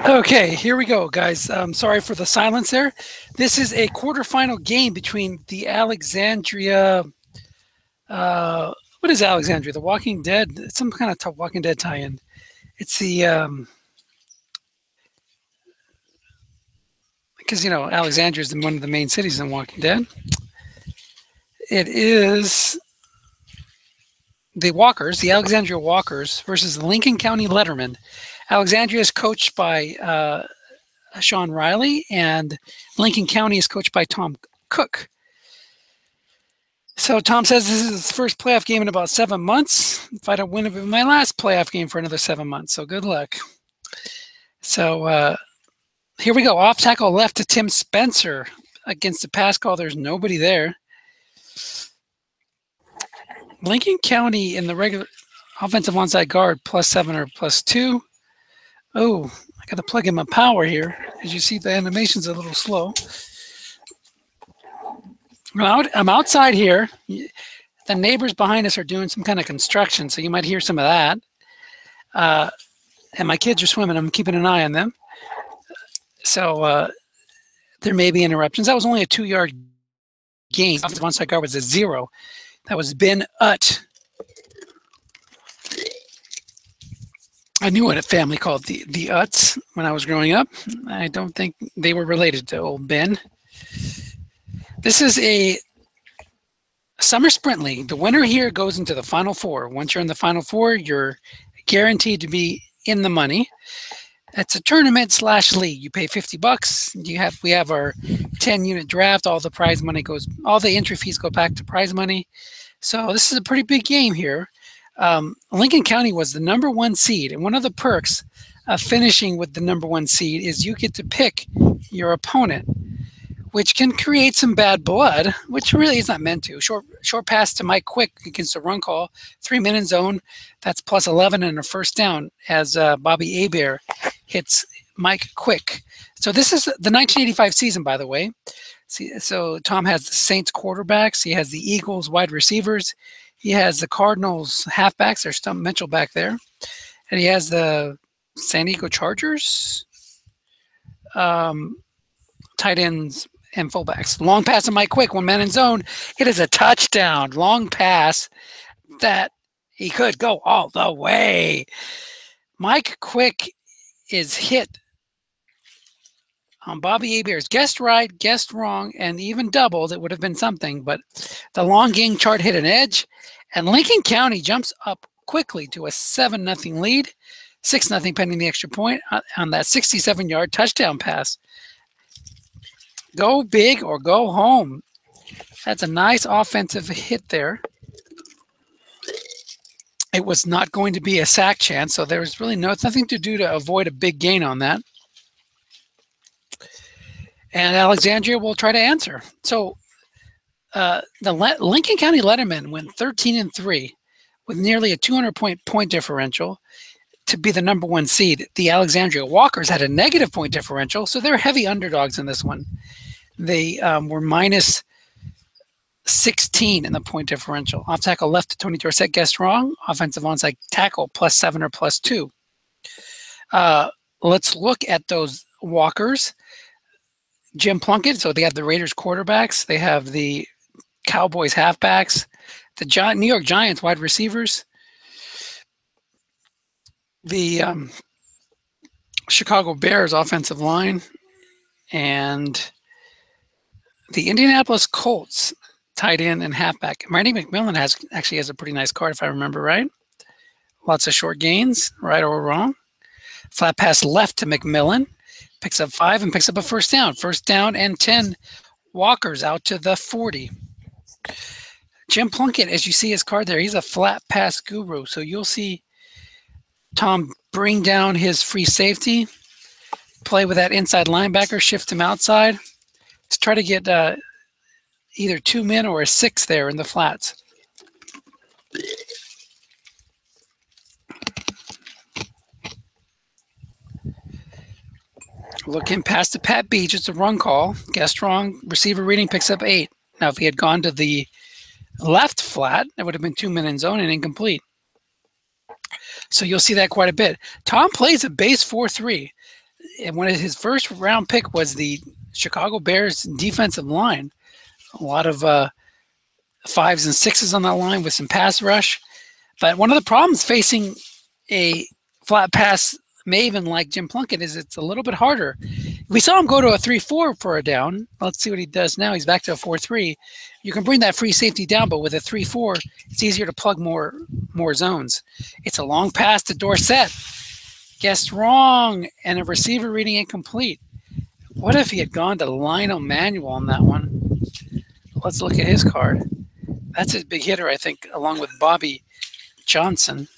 Okay, here we go, guys. Sorry for the silence there. This is a quarterfinal game between the Alexandria. Uh, what is Alexandria? The Walking Dead? It's some kind of tough Walking Dead tie-in. It's the because Alexandria is one of the main cities in Walking Dead. It is the Walkers, the Alexandria Walkers versus the Lincoln County Letterman. Alexandria is coached by Sean Riley, and Lincoln County is coached by Tom Cook. So Tom says this is his first playoff game in about 7 months. If I don't win, it'll be my last playoff game for another 7 months. So good luck. So here we go. Off tackle left to Tim Spencer against the pass call. There's nobody there. Lincoln County in the regular offensive onside guard +7 or +2. Oh, I got to plug in my power here. As you see, the animation's a little slow. I'm outside here. The neighbors behind us are doing some kind of construction, so you might hear some of that. And my kids are swimming. I'm keeping an eye on them. So there may be interruptions. That was only a 2-yard gain. Offensive onside guard was a 0. That was Ben Utt. I knew a family called the Utts when I was growing up. I don't think they were related to old Ben. This is a summer sprint league. The winner here goes into the Final Four. Once you're in the Final Four, you're guaranteed to be in the money. It's a tournament / league. You pay $50. We have our 10-unit draft. All the prize money all the entry fees go back to prize money. So this is a pretty big game here. Lincoln County was the #1 seed, and one of the perks of finishing with the #1 seed is you get to pick your opponent, which can create some bad blood, which really is not meant to. Short pass to Mike Quick against a run call, 3-minute zone. That's +11 and a first down as Bobby Hebert hits Mike Quick. So this is the 1985 season, by the way. So Tom has the Saints quarterbacks. He has the Eagles wide receivers. He has the Cardinals halfbacks. There's Stump Mitchell back there. And he has the San Diego Chargers tight ends and fullbacks. Long pass to Mike Quick, 1 man in zone. It is a touchdown. Long pass that he could go all the way. Mike Quick is hit on Bobby Hebert's guessed right, guessed wrong, and even doubled. It would have been something, but the long game chart hit an edge, and Lincoln County jumps up quickly to a 7-0 lead, 6-0 pending the extra point on that 67-yard touchdown pass. Go big or go home. That's a nice offensive hit there. It was not going to be a sack chance, so there was really nothing to do to avoid a big gain on that. And Alexandria will try to answer. So the Lincoln County Letterman went 13-3 with nearly a 200-point differential to be the #1 seed. The Alexandria Walkers had a negative point differential, so they're heavy underdogs in this one. They were -16 in the point differential. Off tackle left to Tony Dorsett, guessed wrong. Offensive onside tackle +7 or +2. Let's look at those Walkers. Jim Plunkett, so they have the Raiders quarterbacks. They have the Cowboys halfbacks, the New York Giants wide receivers, the Chicago Bears offensive line, and the Indianapolis Colts tight end and halfback. Randy McMillan actually has a pretty nice card, if I remember right. Lots of short gains, right or wrong. Flat pass left to McMillan. Picks up 5 and picks up a first down. First down and 10. Walkers out to the 40. Jim Plunkett, as you see his card there, he's a flat pass guru. So you'll see Tom bring down his free safety, play with that inside linebacker, shift him outside to try to get either 2 men or a 6 there in the flats. Looking past to Pat Beach, it's a run call. Guessed wrong. Receiver reading picks up 8. Now, if he had gone to the left flat, that would have been 2 men in zone and incomplete. So you'll see that quite a bit. Tom plays a base 4-3. And one of his first round pick was the Chicago Bears defensive line. A lot of 5s and 6s on that line with some pass rush. But one of the problems facing a flat pass maven like Jim Plunkett is it's a little bit harder. We saw him go to a 3-4 for a down. Let's see what he does now. He's back to a 4-3. You can bring that free safety down, but with a 3-4, it's easier to plug more zones. It's a long pass to Dorsett. Guessed wrong, and a receiver reading incomplete. What if he had gone to Lionel Manuel on that one? Let's look at his card. That's his big hitter, I think, along with Bobby Johnson.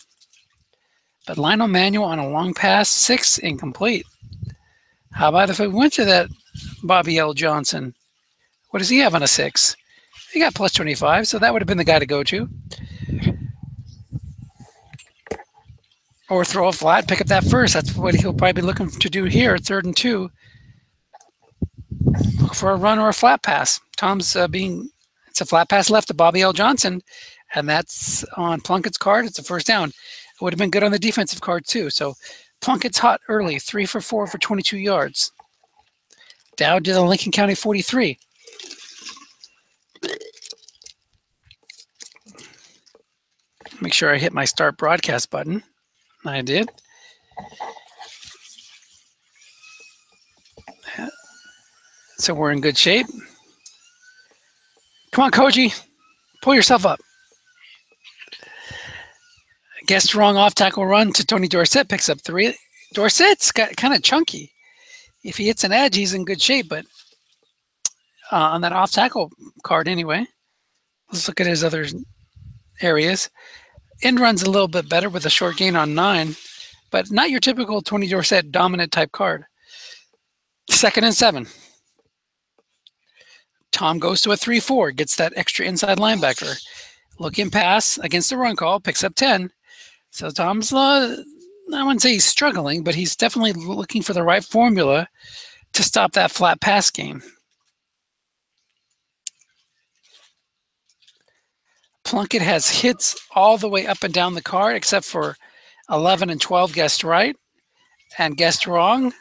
But Lionel Manuel on a long pass, 6, incomplete. How about if we went to that Bobby L. Johnson? What does he have on a 6? He got plus 25, so that would have been the guy to go to. Or throw a flat, pick up that first. That's what he'll probably be looking to do here, 3rd and 2. Look for a run or a flat pass. Tom's it's a flat pass left to Bobby L. Johnson, and that's on Plunkett's card. It's a first down. It would have been good on the defensive card too. So Plunkett's hot early, 3 for 4 for 22 yards. Down to the Lincoln County 43. Make sure I hit my start broadcast button. I did. So we're in good shape. Come on, Koji. Pull yourself up. Guessed wrong off tackle run to Tony Dorsett. Picks up 3. Dorsett's got kind of chunky. If he hits an edge, he's in good shape. But on that off tackle card anyway. Let's look at his other areas. End run's a little bit better with a short gain on 9. But not your typical Tony Dorsett dominant type card. 2nd and 7. Tom goes to a 3-4, gets that extra inside linebacker. Looking pass against the run call, picks up 10. So Tom's, I wouldn't say he's struggling, but he's definitely looking for the right formula to stop that flat pass game. Plunkett has hits all the way up and down the card, except for 11 and 12 guessed right and guessed wrong.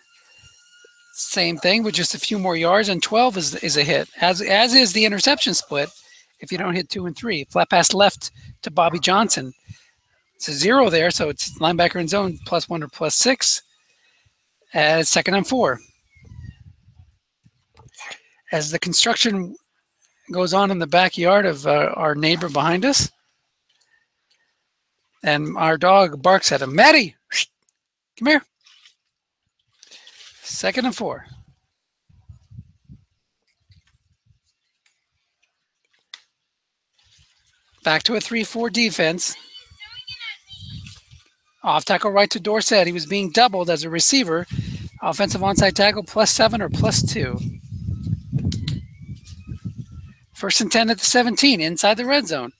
Same thing with just a few more yards, and 12 is a hit, as is the interception split if you don't hit 2 and 3. Flat pass left to Bobby Johnson. It's a 0 there, so it's linebacker in zone +1 or +6. As 2nd and 4. As the construction goes on in the backyard of our neighbor behind us, and our dog barks at him. Maddie, come here. 2nd and 4. Back to a 3-4 defense. Off tackle right to Dorsett. He was being doubled as a receiver. Offensive onside tackle +7 or +2. 1st and 10 at the 17 inside the red zone.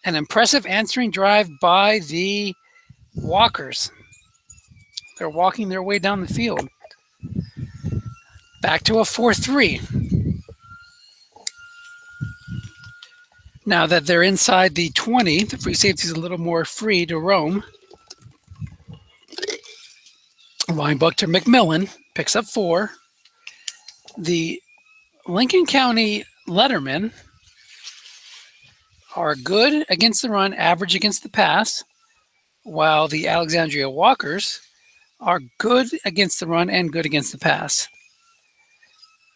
An impressive answering drive by the Walkers. They're walking their way down the field. Back to a 4-3. Now that they're inside the 20, the free safety is a little more free to roam. Linebacker McMillan picks up 4. The Lincoln County Lettermen are good against the run, average against the pass, while the Alexandria Walkers are good against the run and good against the pass.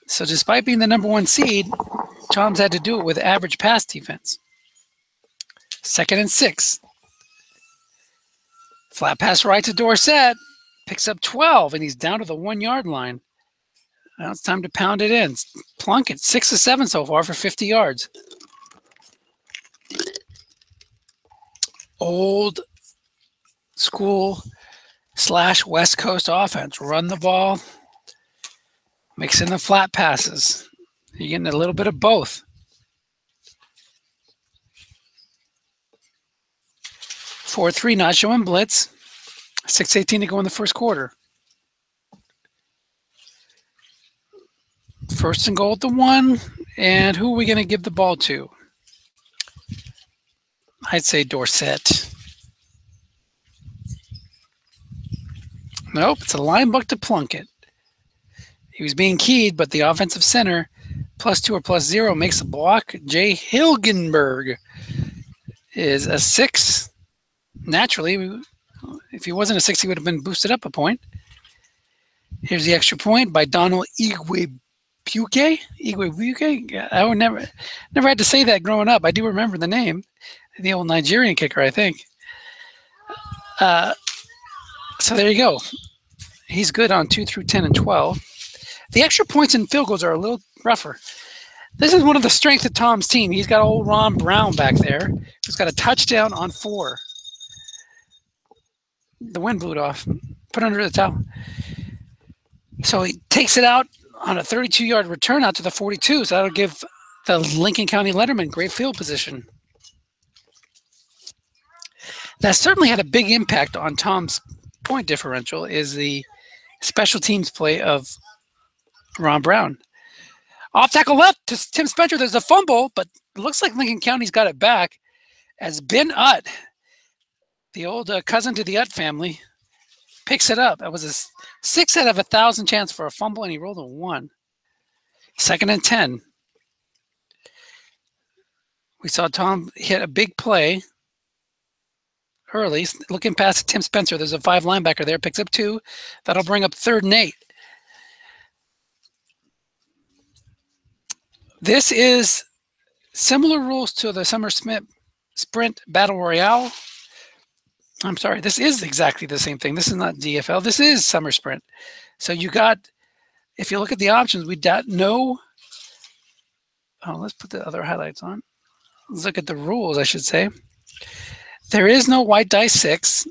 So despite being the #1 seed, Tom's had to do it with average pass defense. 2nd and 6. Flat pass right to Dorsett. Picks up 12, and he's down to the 1-yard line. Now it's time to pound it in. Plunkett, 6 of 7 so far for 50 yards. Old school / West Coast offense. Run the ball, mix in the flat passes. You're getting a little bit of both. 4-3, not showing blitz. 6:18 to go in the first quarter. 1st and goal at the 1. And who are we going to give the ball to? I'd say Dorsett. Nope, it's a line buck to Plunkett. He was being keyed, but the offensive center, +2 or +0, makes a block. Jay Hilgenberg is a 6. Naturally, if he wasn't a 6, he would have been boosted up a point. Here's the extra point by Donald Igwebuike. I would never had to say that growing up. I do remember the name, the old Nigerian kicker, I think. So there you go. He's good on 2 through 10 and 12. The extra points and field goals are a little rougher. This is one of the strengths of Tom's team. He's got old Ron Brown back there, who's got a touchdown on 4. The wind blew it off. Put it under the towel. So he takes it out on a 32-yard return out to the 42. So that'll give the Lincoln County Letterman great field position. That certainly had a big impact on Tom's point differential is the special teams play of Ron Brown. Off tackle left to Tim Spencer. There's a fumble, but it looks like Lincoln County's got it back as Ben Utt, the old cousin to the Utt family, picks it up. That was a 6 out of 1,000 chance for a fumble, and he rolled a 1. 2nd and 10. We saw Tom hit a big play early, looking past Tim Spencer. There's a 5 linebacker there, picks up 2. That'll bring up 3rd and 8. This is similar rules to the Summer Smith Sprint Battle Royale. I'm sorry, this is exactly the same thing. This is not DFL. This is Summer Sprint. So you got, if you look at the options, we got no, let's put the other highlights on. Let's look at the rules, I should say. There is no white die 6.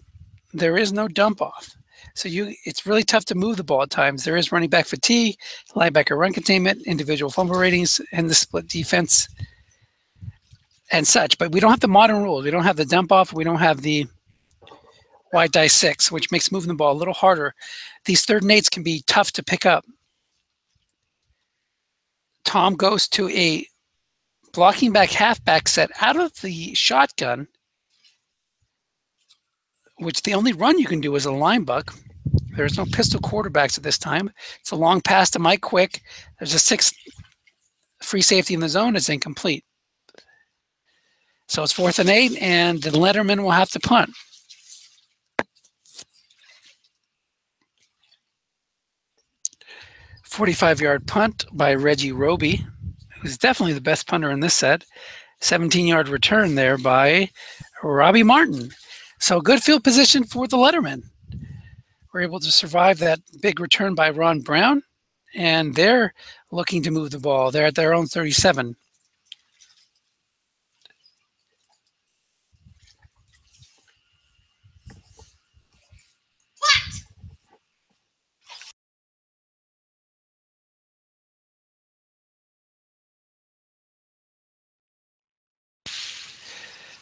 There is no dump off. So it's really tough to move the ball at times. There is running back fatigue, linebacker run containment, individual fumble ratings, and the split defense and such. But we don't have the modern rules. We don't have the dump off. We don't have the white die 6, which makes moving the ball a little harder. These 3rd and 8s can be tough to pick up. Tom goes to a blocking back halfback set out of the shotgun, which the only run you can do is a line buck. There's no pistol quarterbacks at this time. It's a long pass to Mike Quick. There's a 6 free safety in the zone. It's incomplete. So it's 4th and 8, and the Letterman will have to punt. "45-yard punt by Reggie Roby, who's definitely the best punter in this set. 17-yard return there by Robbie Martin. So good field position for the Letterman. We're able to survive that big return by Ron Brown, and they're looking to move the ball. They're at their own 37.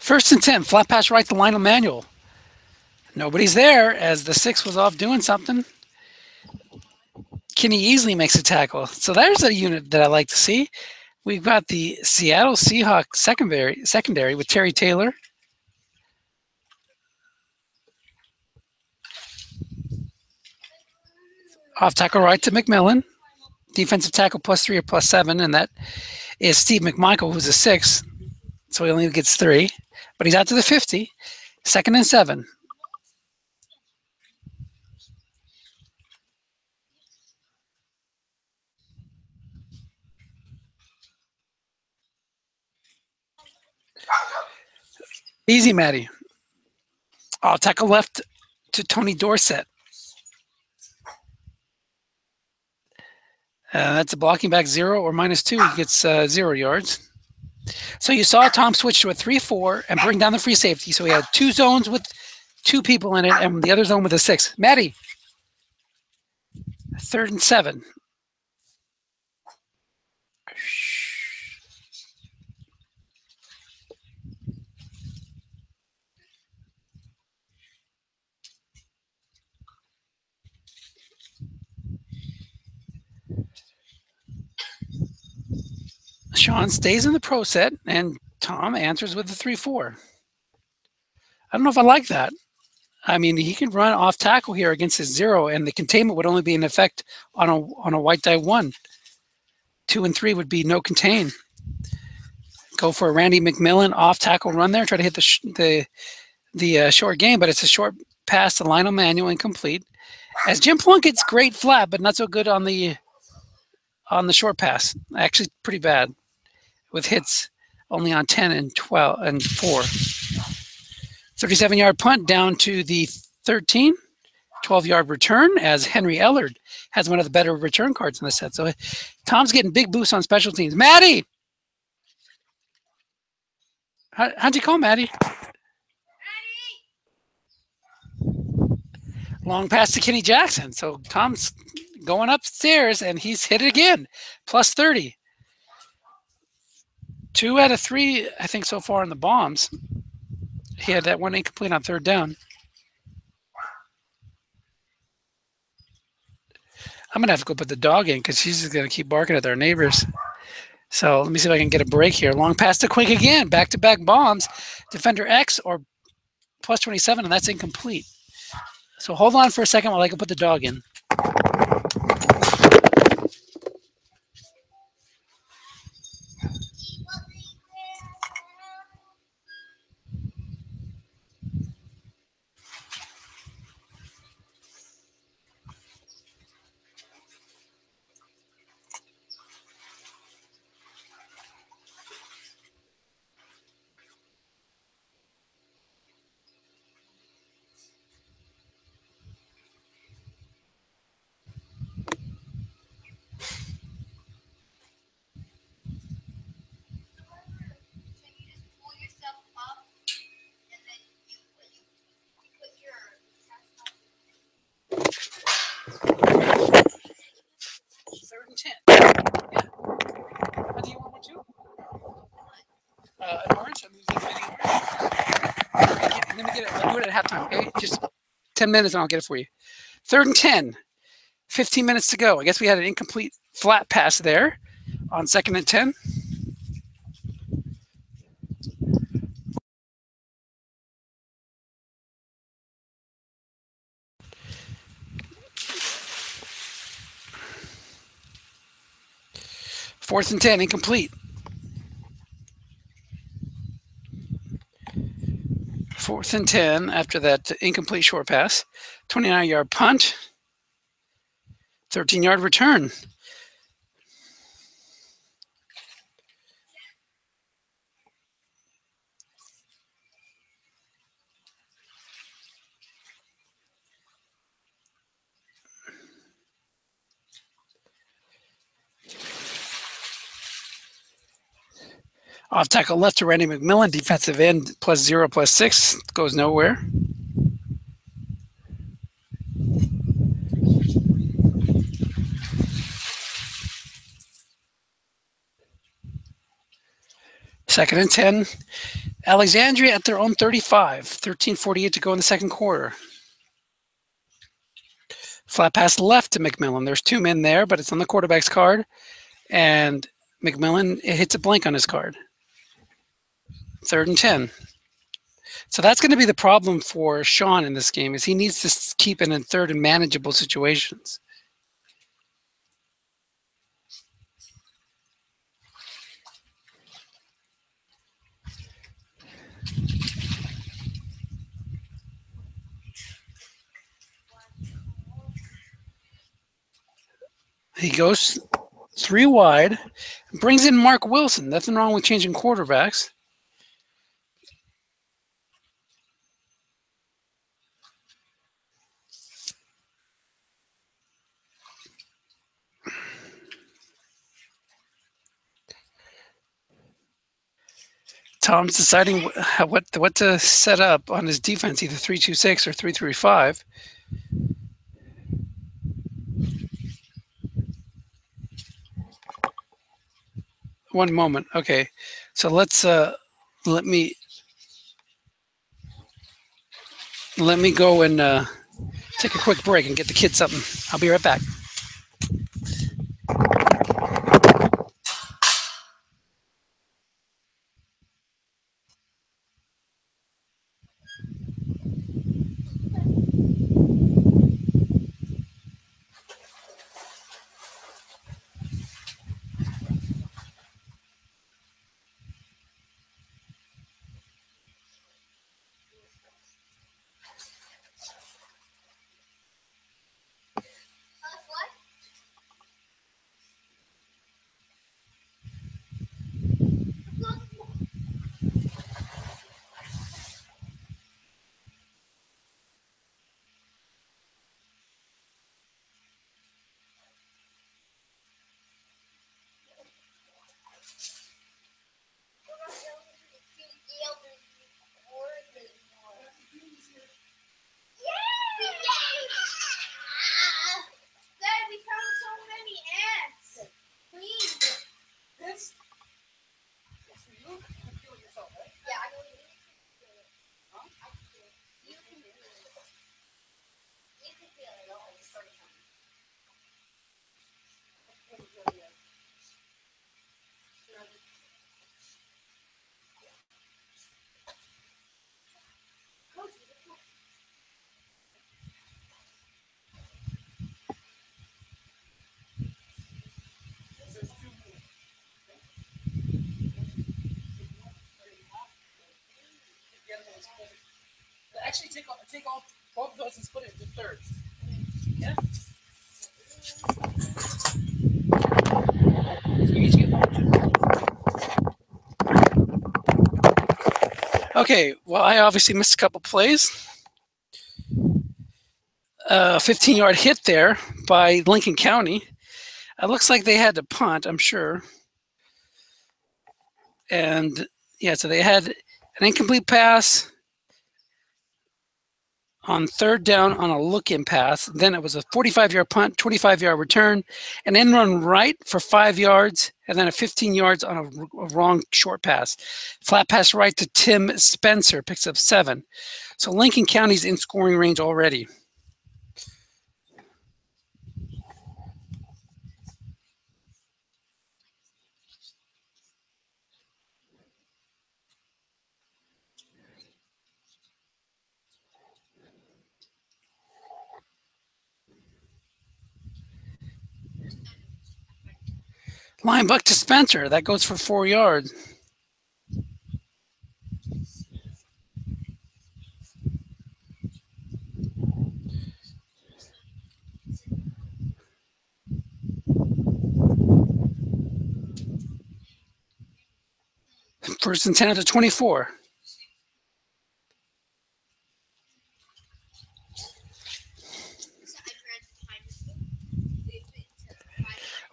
First and 10, flat pass right to Lionel Manuel. Nobody's there as the 6 was off doing something. Kenny Easley makes a tackle. So there's a unit that I like to see. We've got the Seattle Seahawks secondary with Terry Taylor. Off tackle right to McMillan. Defensive tackle +3 or +7, and that is Steve McMichael, who's a 6. So he only gets 3. But he's out to the 50. 2nd and 7. Easy, Matty. I'll tackle left to Tony Dorsett. That's a blocking back 0 or -2. He gets 0 yards. So you saw Tom switch to a 3-4 and bring down the free safety. So he had 2 zones with 2 people in it and the other zone with a 6. Matty. 3rd and 7. Sean stays in the pro set, and Tom answers with the 3-4. I don't know if I like that. I mean, he can run off tackle here against his 0, and the containment would only be in effect on a white die 1. 2 and 3 would be no contain. Go for a Randy McMillan off tackle run there. Try to hit the short game, but it's a short pass to Lionel Manuel, incomplete. As Jim Plunkett's great flat, but not so good on the short pass. Actually, pretty bad with hits only on 10 and 12 and 4. 37-yard punt down to the 13. 12-yard return as Henry Ellard has one of the better return cards in the set. So Tom's getting big boosts on special teams. Maddie! How'd you call Maddie? Long pass to Kenny Jackson. So Tom's going upstairs, and he's hit it again. Plus 30. 2 out of 3, I think, so far in the bombs. He had that one incomplete on third down. I'm going to have to go put the dog in because she's just going to keep barking at our neighbors. So let me see if I can get a break here. Long pass to Quick again. Back-to-back bombs. Defender X or plus 27, and that's incomplete. So hold on for a second while I can put the dog in. Third and 10. Yeah. Do you want one too? An orange? I'm using mini orange. Let me get it. I'll do it at halftime, okay? Just 10 minutes and I'll get it for you. Third and 10. 15 minutes to go. I guess we had an incomplete flat pass there on second and 10. Fourth and 10, incomplete. Fourth and 10 after that incomplete short pass. 29-yard punt. 13-yard return. Off tackle left to Randy McMillan, defensive end plus 0, plus 6, goes nowhere. Second and 10. Alexandria at their own 35. 13:48 to go in the second quarter. Flat pass left to McMillan. There's 2 men there, but it's on the quarterback's card. And McMillan hits a blank on his card. Third and 10. So that's going to be the problem for Sean in this game, is he needs to keep it in third and manageable situations. He goes 3 wide, brings in Mark Wilson. Nothing wrong with changing quarterbacks. Tom's deciding what to set up on his defense, either 3-2-6 or 3-3-5. One moment. Okay. So let's let me go and take a quick break and get the kids something. I'll be right back. Actually, take all both of those and split it into thirds. Yeah. So you each get one. Okay. Well, I obviously missed a couple plays. 15-yard hit there by Lincoln County. It looks like they had to punt, I'm sure. And yeah, so they had an incomplete pass on third down on a look-in pass. Then it was a 45-yard punt, 25-yard return, an end run right for 5 yards, and then a 15 yards on a wrong short pass. Flat pass right to Tim Spencer, picks up 7. So Lincoln County's in scoring range already. Line buck to Spencer. That goes for 4 yards. First and 10 at the 24.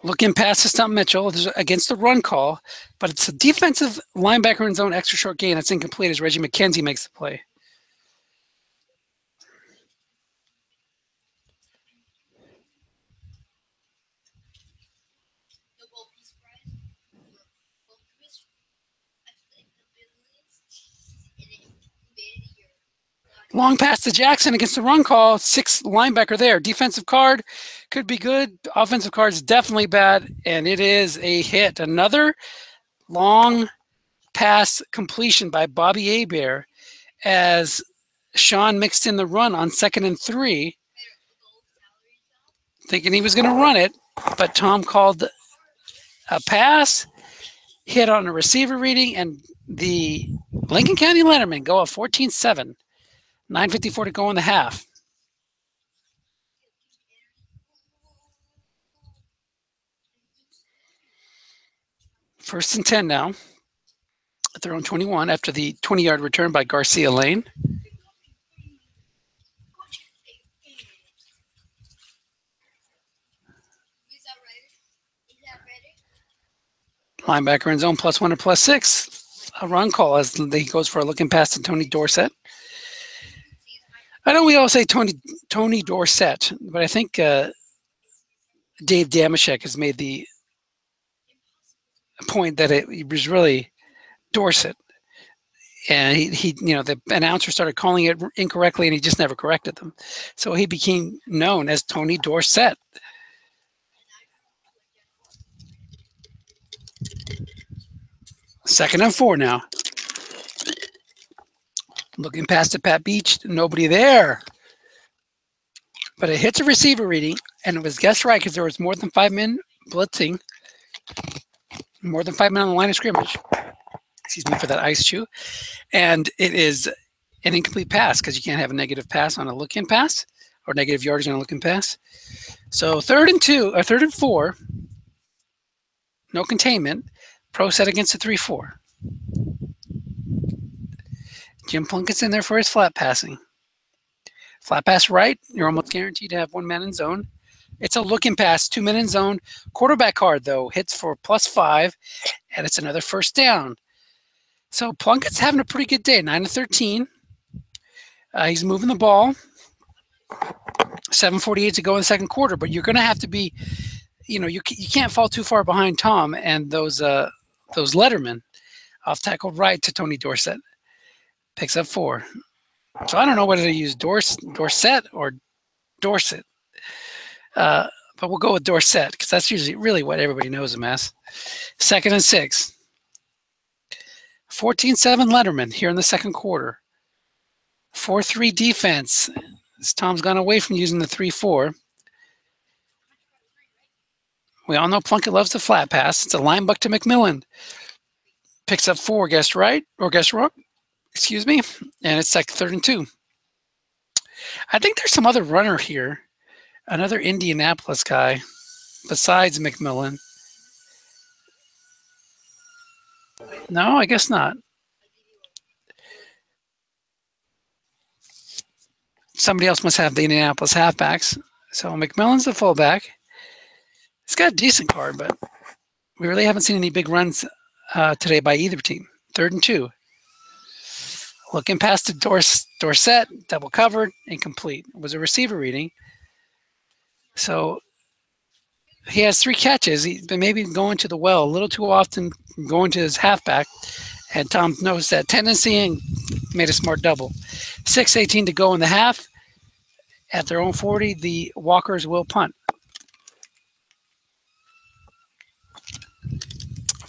Looking past to Stump Mitchell against the run call, but it's a defensive linebacker in zone extra short gain that's incomplete as Reggie McKenzie makes the play. Long pass to Jackson against the run call. 6 linebacker there. Defensive card could be good. Offensive card is definitely bad, and it is a hit. Another long pass completion by Bobby Hebert as Sean mixed in the run on 2nd and 3, thinking he was going to run it, but Tom called a pass, hit on a receiver reading, and the Lincoln County Lettermen go up 14-7. 9:54 to go in the half. First and 10 now at their own 21 after the 20-yard return by Garcia Lane. Linebacker in zone +1 or +6. A run call as he goes for a looking pass to Tony Dorsett. I know we all say Tony Dorsett, but I think Dave Damashek has made the point that it was really Dorsett. And he, the announcer started calling it incorrectly, and he just never corrected them. So he became known as Tony Dorsett. Second and 4 now. Looking past to Pat Beach, nobody there. But it hits a receiver reading, and it was guessed right because there was more than 5 men blitzing, more than 5 men on the line of scrimmage. Excuse me for that ice chew. And it is an incomplete pass because you can't have a negative pass on a look-in pass or negative yardage on a look-in pass. So 3rd and 4, no containment. Pro set against the 3-4. Jim Plunkett's in there for his flat passing. Flat pass right, you're almost guaranteed to have 1 man in zone. It's a looking pass, 2 men in zone. Quarterback card, though, hits for +5, and it's another first down. So Plunkett's having a pretty good day, 9-13. He's moving the ball. 7:48 to go in the second quarter, but you're going to have to be, you can't fall too far behind Tom and those Lettermen. Off tackle right to Tony Dorsett. Picks up 4. So I don't know whether to use Dorsett or Dorset. But but we'll go with Dorsett because that's usually really what everybody knows him as. 2nd and 6. 14-7 Letterman here in the second quarter. 4-3 defense. As Tom's gone away from using the 3-4. We all know Plunkett loves the flat pass. It's a line buck to McMillan. Picks up 4, guessed right, or guessed wrong, excuse me, and it's like 3rd and 2. I think there's some other runner here, another Indianapolis guy besides McMillan. No, I guess not. Somebody else must have the Indianapolis halfbacks. So McMillan's the fullback. He's got a decent card, but we really haven't seen any big runs today by either team. 3rd and 2. Looking past the Dorsett, double covered, incomplete. It was a receiver reading. So he has 3 catches. He's been maybe going to the well a little too often, going to his halfback. And Tom knows that tendency and made a smart double. 6:18 to go in the half. At their own 40, the Walkers will punt.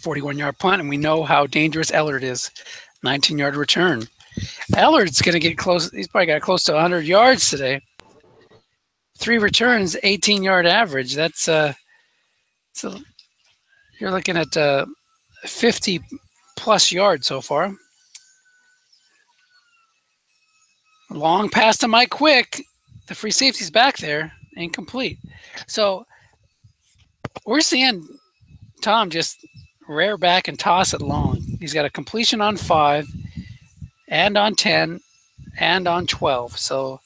41-yard punt, and we know how dangerous Ellard is. 19-yard return. Ellard's going to get close. He's probably got close to 100 yards today. 3 returns, 18-yard average. That's so you're looking at 50-plus yards so far. Long pass to Mike Quick. The free safety's back there, incomplete. So we're seeing Tom just rear back and toss it long. He's got a completion on 5 and on 10 and on 12. So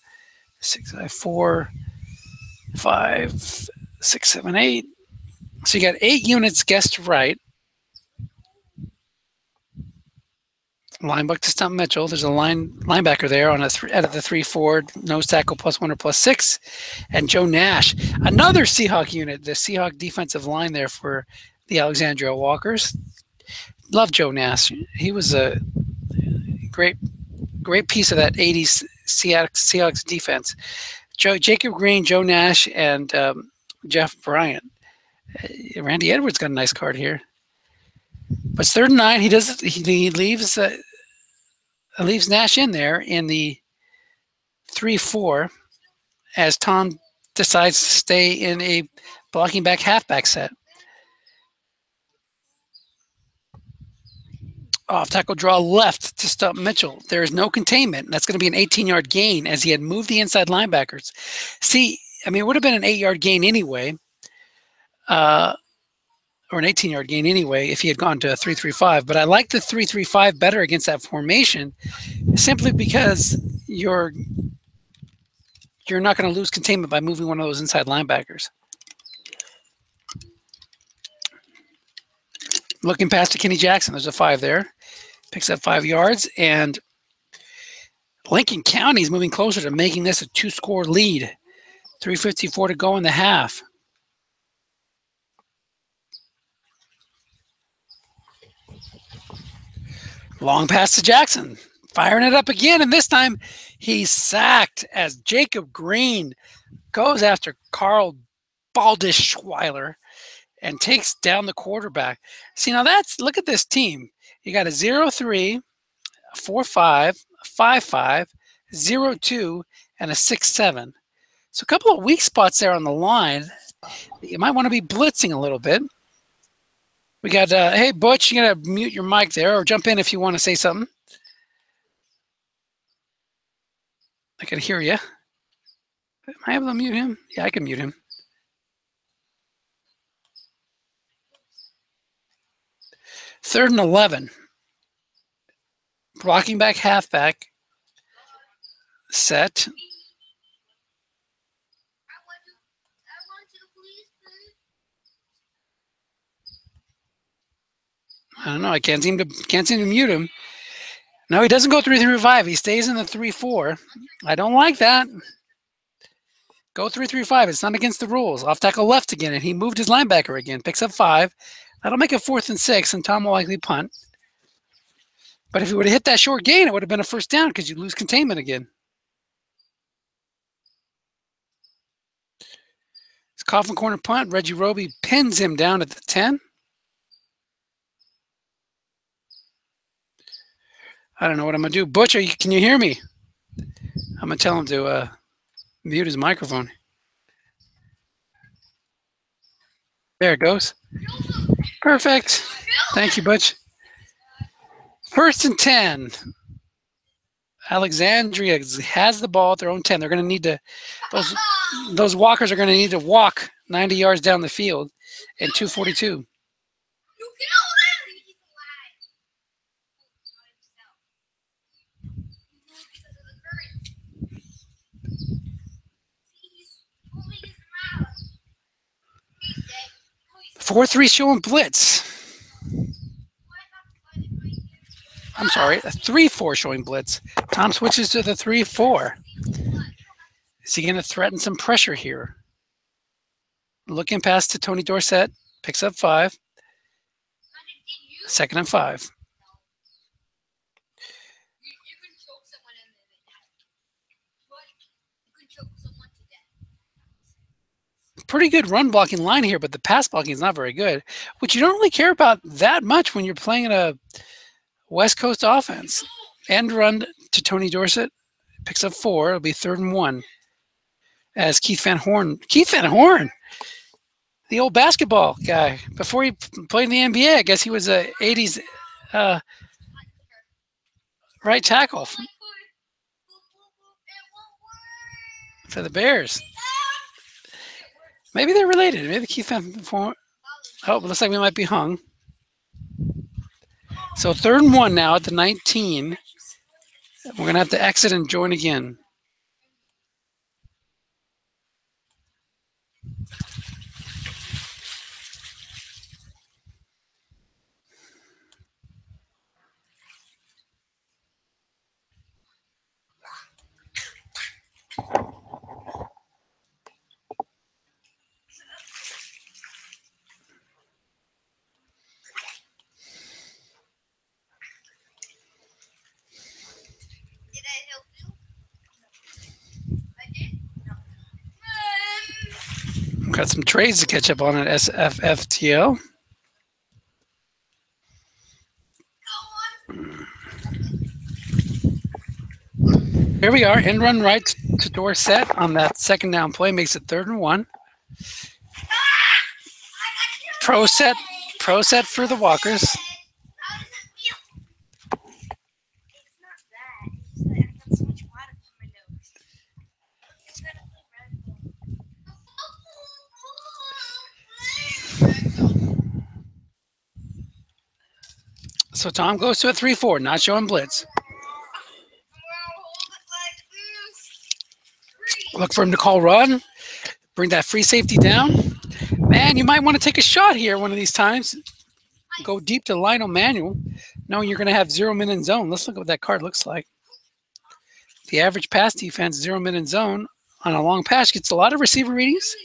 6, 4, 5, 6, 7, 8. So you got 8 units guessed right. Linebacker to stump Mitchell. There's a linebacker there on out of the 3-4, nose tackle +1 or +6, and Joe Nash, another Seahawk unit. The Seahawk defensive line there for the Alexandria Walkers. Love Joe Nash. He was a great piece of that '80s Seahawks defense. Jacob Green, Joe Nash, and Jeff Bryant. Randy Edwards got a nice card here. But it's 3rd and 9. He leaves Nash in there in the 3-4 as Tom decides to stay in a blocking back halfback set. Off tackle draw left to stump Mitchell. There is no containment. That's going to be an 18-yard gain as he had moved the inside linebackers. See, I mean, it would have been an 8-yard gain anyway. Or an 18-yard gain anyway if he had gone to a 3-3-5. But I like the 3-3-5 better against that formation simply because you're not going to lose containment by moving one of those inside linebackers. Looking past to Kenny Jackson, there's a 5 there. Picks up 5 yards, and Lincoln County is moving closer to making this a 2-score lead. 3:54 to go in the half. Long pass to Jackson, firing it up again, and this time he's sacked as Jacob Green goes after Carl Baldischweiler and takes down the quarterback. See, now look at this team. You got a 0-3, a 4-5, a 5-5, 0-2, and a 6-7. So a couple of weak spots there on the line. You might want to be blitzing a little bit. We got, hey, Butch, you got to mute your mic there or jump in if you want to say something. I can hear you. Am I able to mute him? Yeah, I can mute him. Third and 11. Blocking back, halfback. Set. I don't know. I can't seem to mute him. No, he doesn't go 3-3-5. He stays in the 3-4. I don't like that. Go 3-3-5. It's not against the rules. Off tackle left again, and he moved his linebacker again. Picks up 5. That'll make it 4th and 6, and Tom will likely punt. But if he would have hit that short gain, it would have been a first down because you lose containment again. It's Coffin corner punt. Reggie Roby pins him down at the 10. I don't know what I'm going to do. Butcher, can you hear me? I'm going to tell him to mute his microphone. There it goes. Perfect. Thank you, Butch. 1st and 10. Alexandria has the ball at their own 10. They're going to need to, those walkers are going to need to walk 90 yards down the field in 2:42. Four three showing blitz. I'm sorry, a 3-4 showing blitz. Tom switches to the 3-4. Is he going to threaten some pressure here? Looking pass to Tony Dorsett, picks up 5. 2nd and 5. Pretty good run blocking line here, but the pass blocking is not very good, which you don't really care about that much when you're playing in a West Coast offense. End run to Tony Dorsett, picks up 4. It'll be 3rd and 1. As Keith Van Horn, the old basketball guy, before he played in the NBA, I guess he was a 80s right tackle for the Bears. Maybe they're related. Maybe Keith Van Horn. Oh, it looks like we might be hung. So 3rd and 1 now at the 19. We're going to have to exit and join again. Got some trades to catch up on at SFFTL. Here we are, end run right to Dorsett on that 2nd down play, makes it 3rd and 1. Pro set for the Walkers. So Tom goes to a 3-4, not showing blitz. Look for him to call run, bring that free safety down. Man, you might want to take a shot here one of these times. Go deep to Lionel Manuel, knowing you're going to have 0 min in zone. Let's look at what that card looks like. The average pass defense, 0 min in zone on a long pass, gets a lot of receiver readings,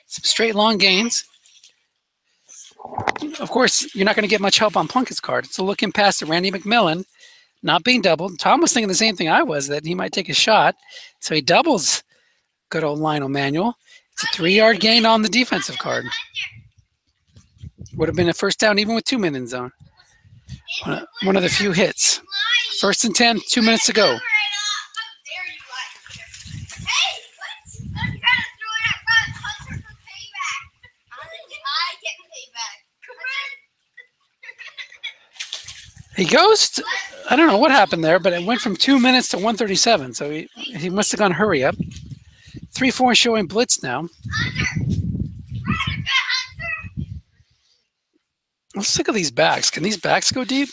some straight long gains. Of course, you're not going to get much help on Plunkett's card. It's a looking pass to Randy McMillan, not being doubled. Tom was thinking the same thing I was, that he might take a shot. So he doubles good old Lionel Manuel. It's a 3-yard gain on the defensive card. Would have been a 1st down even with 2 min in zone. One of the few hits. 1st and 10, 2 minutes to go. He goes to, I don't know what happened there, but it went from 2 minutes to 1:37. So he must have gone hurry up. 3-4 showing blitz now. Let's look at these backs. Can these backs go deep?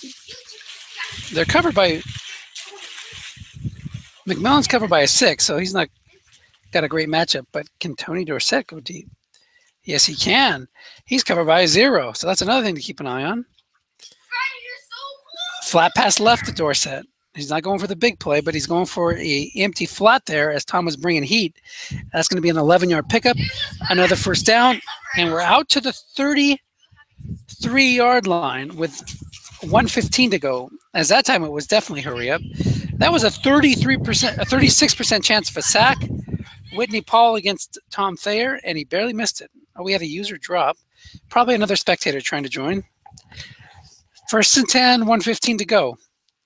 They're covered by, McMillan's covered by a 6, so he's not got a great matchup, but can Tony Dorsett go deep? Yes, he can. He's covered by a 0, so that's another thing to keep an eye on. Flat pass left to Dorsett. He's not going for the big play, but he's going for a empty flat there as Tom was bringing heat. That's going to be an 11-yard pickup, another 1st down, and we're out to the 33-yard line with 1:15 to go. As that time, it was definitely hurry up. That was a 36% chance of a sack, Whitney Paul against Tom Thayer, and he barely missed it. Oh, we had a user drop. Probably another spectator trying to join. First and 10, 1:15 to go.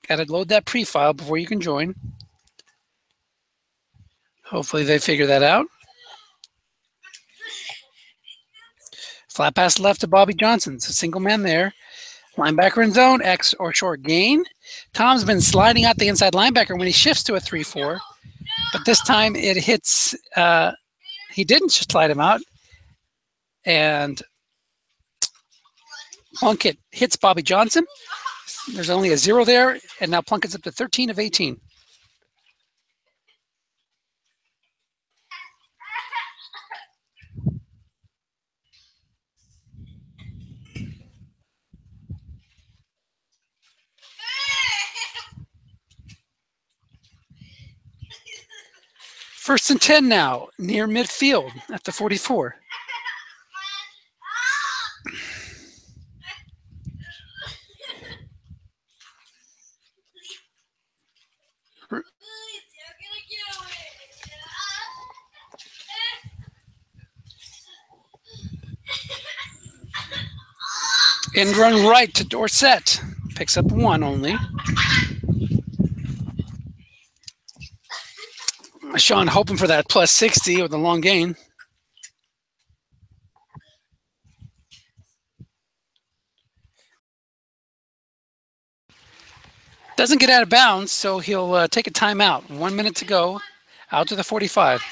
Got to load that pre-file before you can join. Hopefully they figure that out. Flat pass left to Bobby Johnson. It's a single man there. Linebacker in zone, X or short gain. Tom's been sliding out the inside linebacker when he shifts to a 3-4. But this time it hits, he didn't slide him out. And Plunkett hits Bobby Johnson. There's only a 0 there. And now Plunkett's up to 13 of 18. First and 10 now, near midfield at the 44. End run right to Dorsett. Picks up 1 only. Sean hoping for that plus 60 with a long gain. Doesn't get out of bounds, so he'll take a timeout. 1 minute to go. Out to the 45.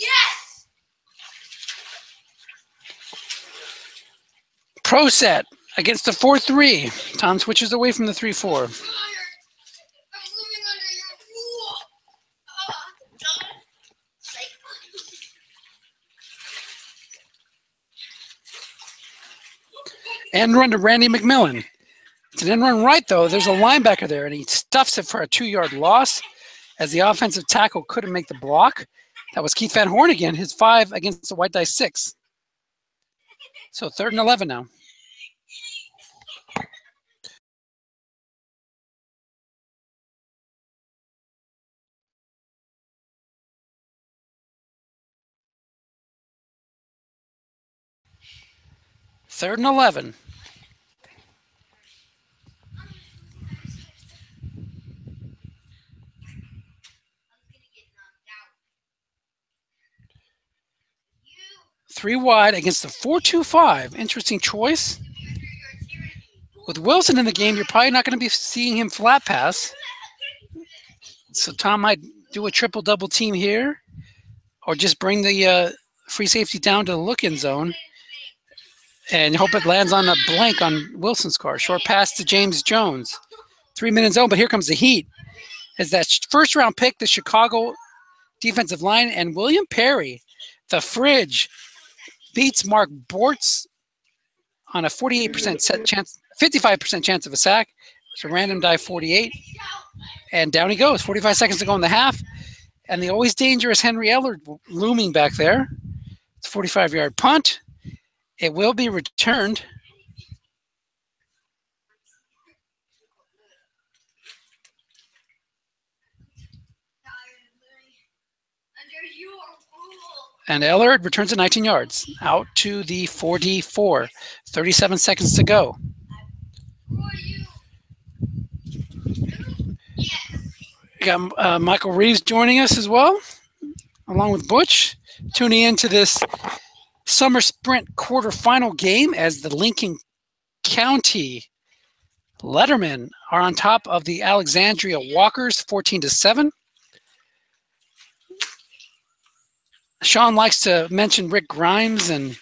Yes! Pro set against the 4-3. Tom switches away from the 3-4. End run to Randy McMillan. It's an end run right, though. There's a linebacker there, and he stuffs it for a 2-yard loss as the offensive tackle couldn't make the block. That was Keith Van Horn again, his 5 against the White Dice 6. So 3rd and 11 now. Third and 11. Three wide against the 4-2-5. Interesting choice. With Wilson in the game, you're probably not going to be seeing him flat pass. So Tom might do a triple-double team here, or just bring the free safety down to the look-in zone and hope it lands on a blank on Wilson's car. Short pass to James Jones. 3-minute zone, but here comes the heat. As that first-round pick, the Chicago defensive line, and William Perry, the fridge, beats Mark Bortz on a 48% chance, 55% chance of a sack. It's a random dive 48. And down he goes. 45 seconds to go in the half. And the always dangerous Henry Ellard looming back there. It's a 45-yard punt. It will be returned. And Ellard returns at 19 yards, out to the 44. 37 seconds to go. We got Michael Reeves joining us as well, along with Butch, tuning into this Summer Sprint quarterfinal game as the Lincoln County Lettermen are on top of the Alexandria Walkers, 14-7. Sean likes to mention Rick Grimes and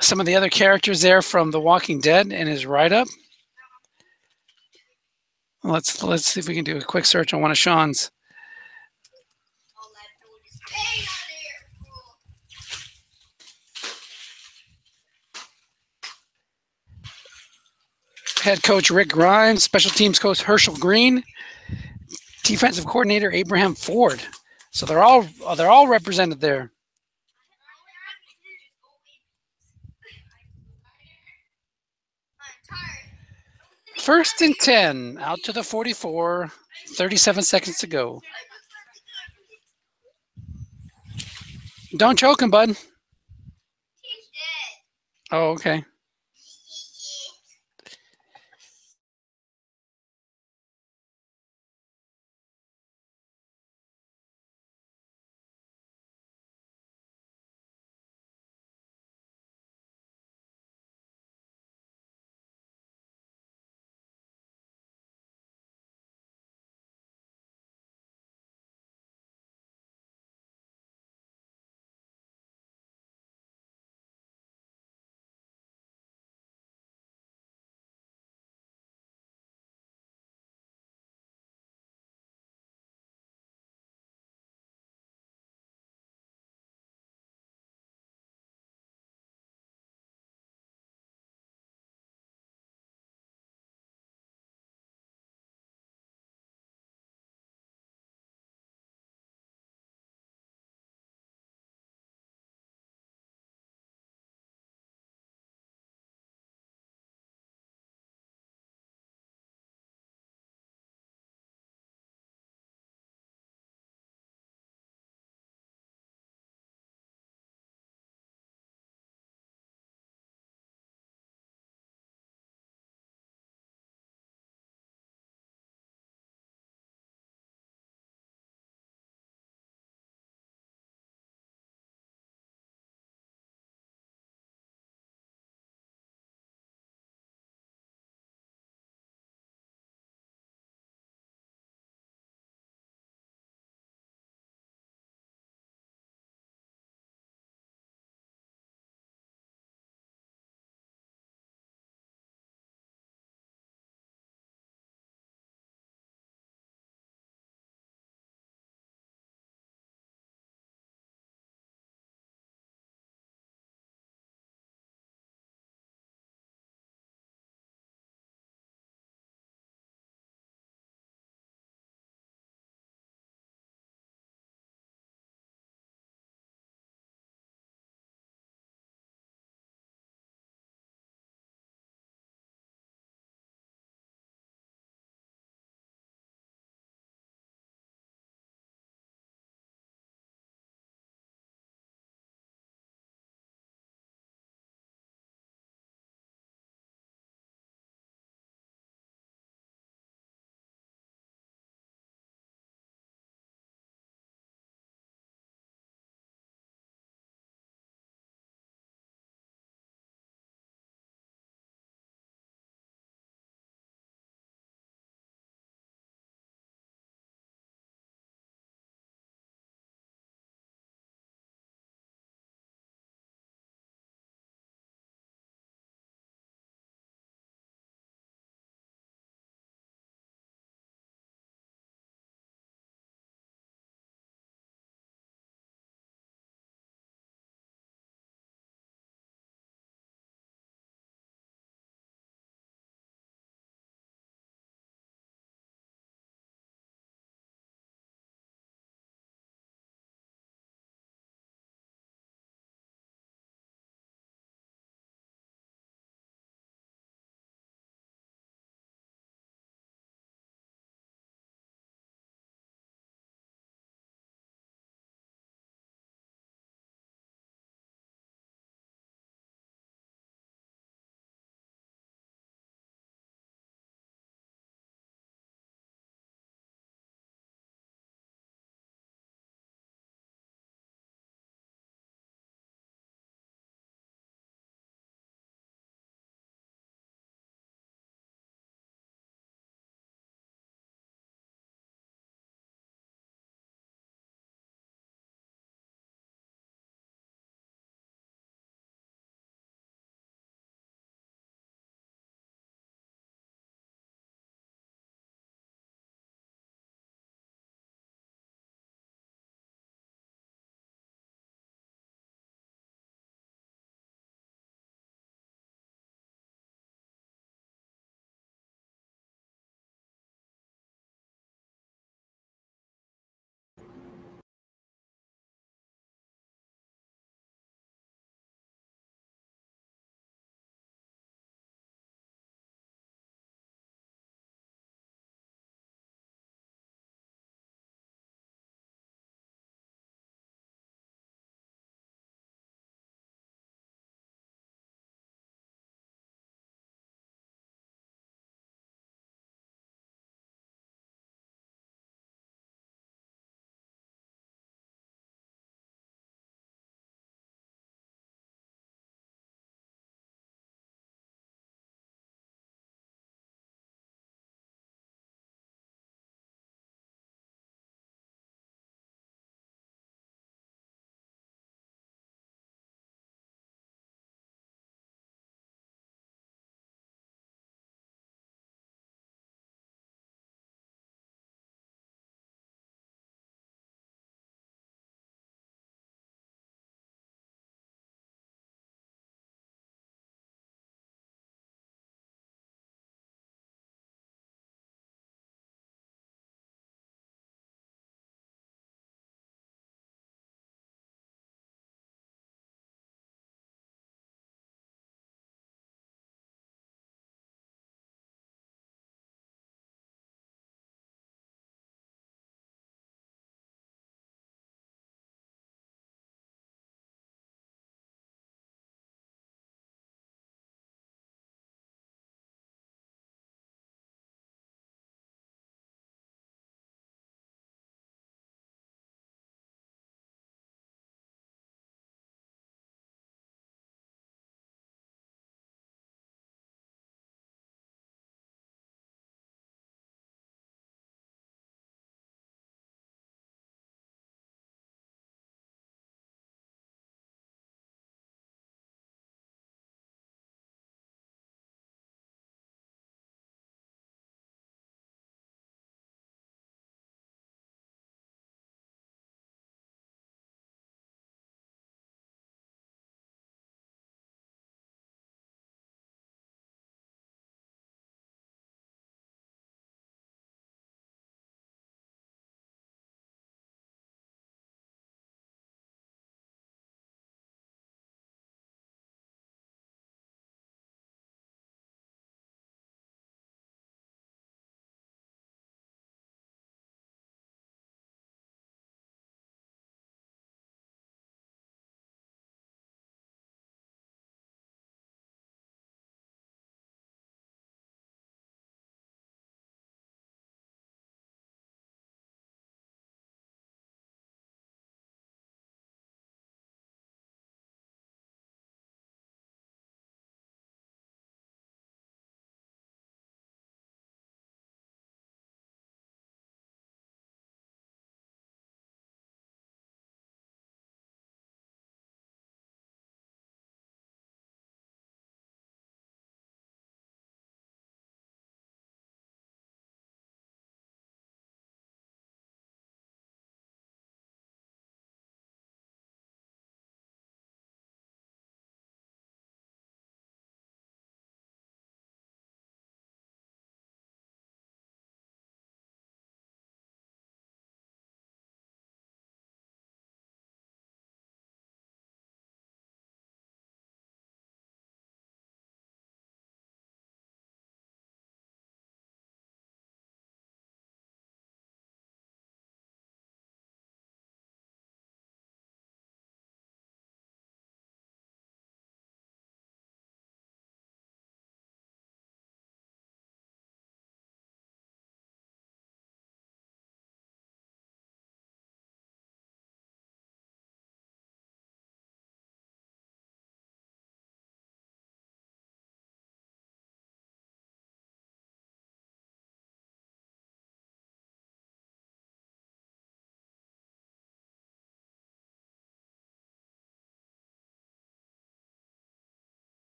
some of the other characters there from The Walking Dead in his write-up. Let's see if we can do a quick search on one of Sean's. Head coach Rick Grimes, special teams coach Herschel Green, defensive coordinator Abraham Ford. So they're all represented there. First and 10, out to the 44, 37 seconds to go. Don't choke him, bud. He's dead. Oh, okay.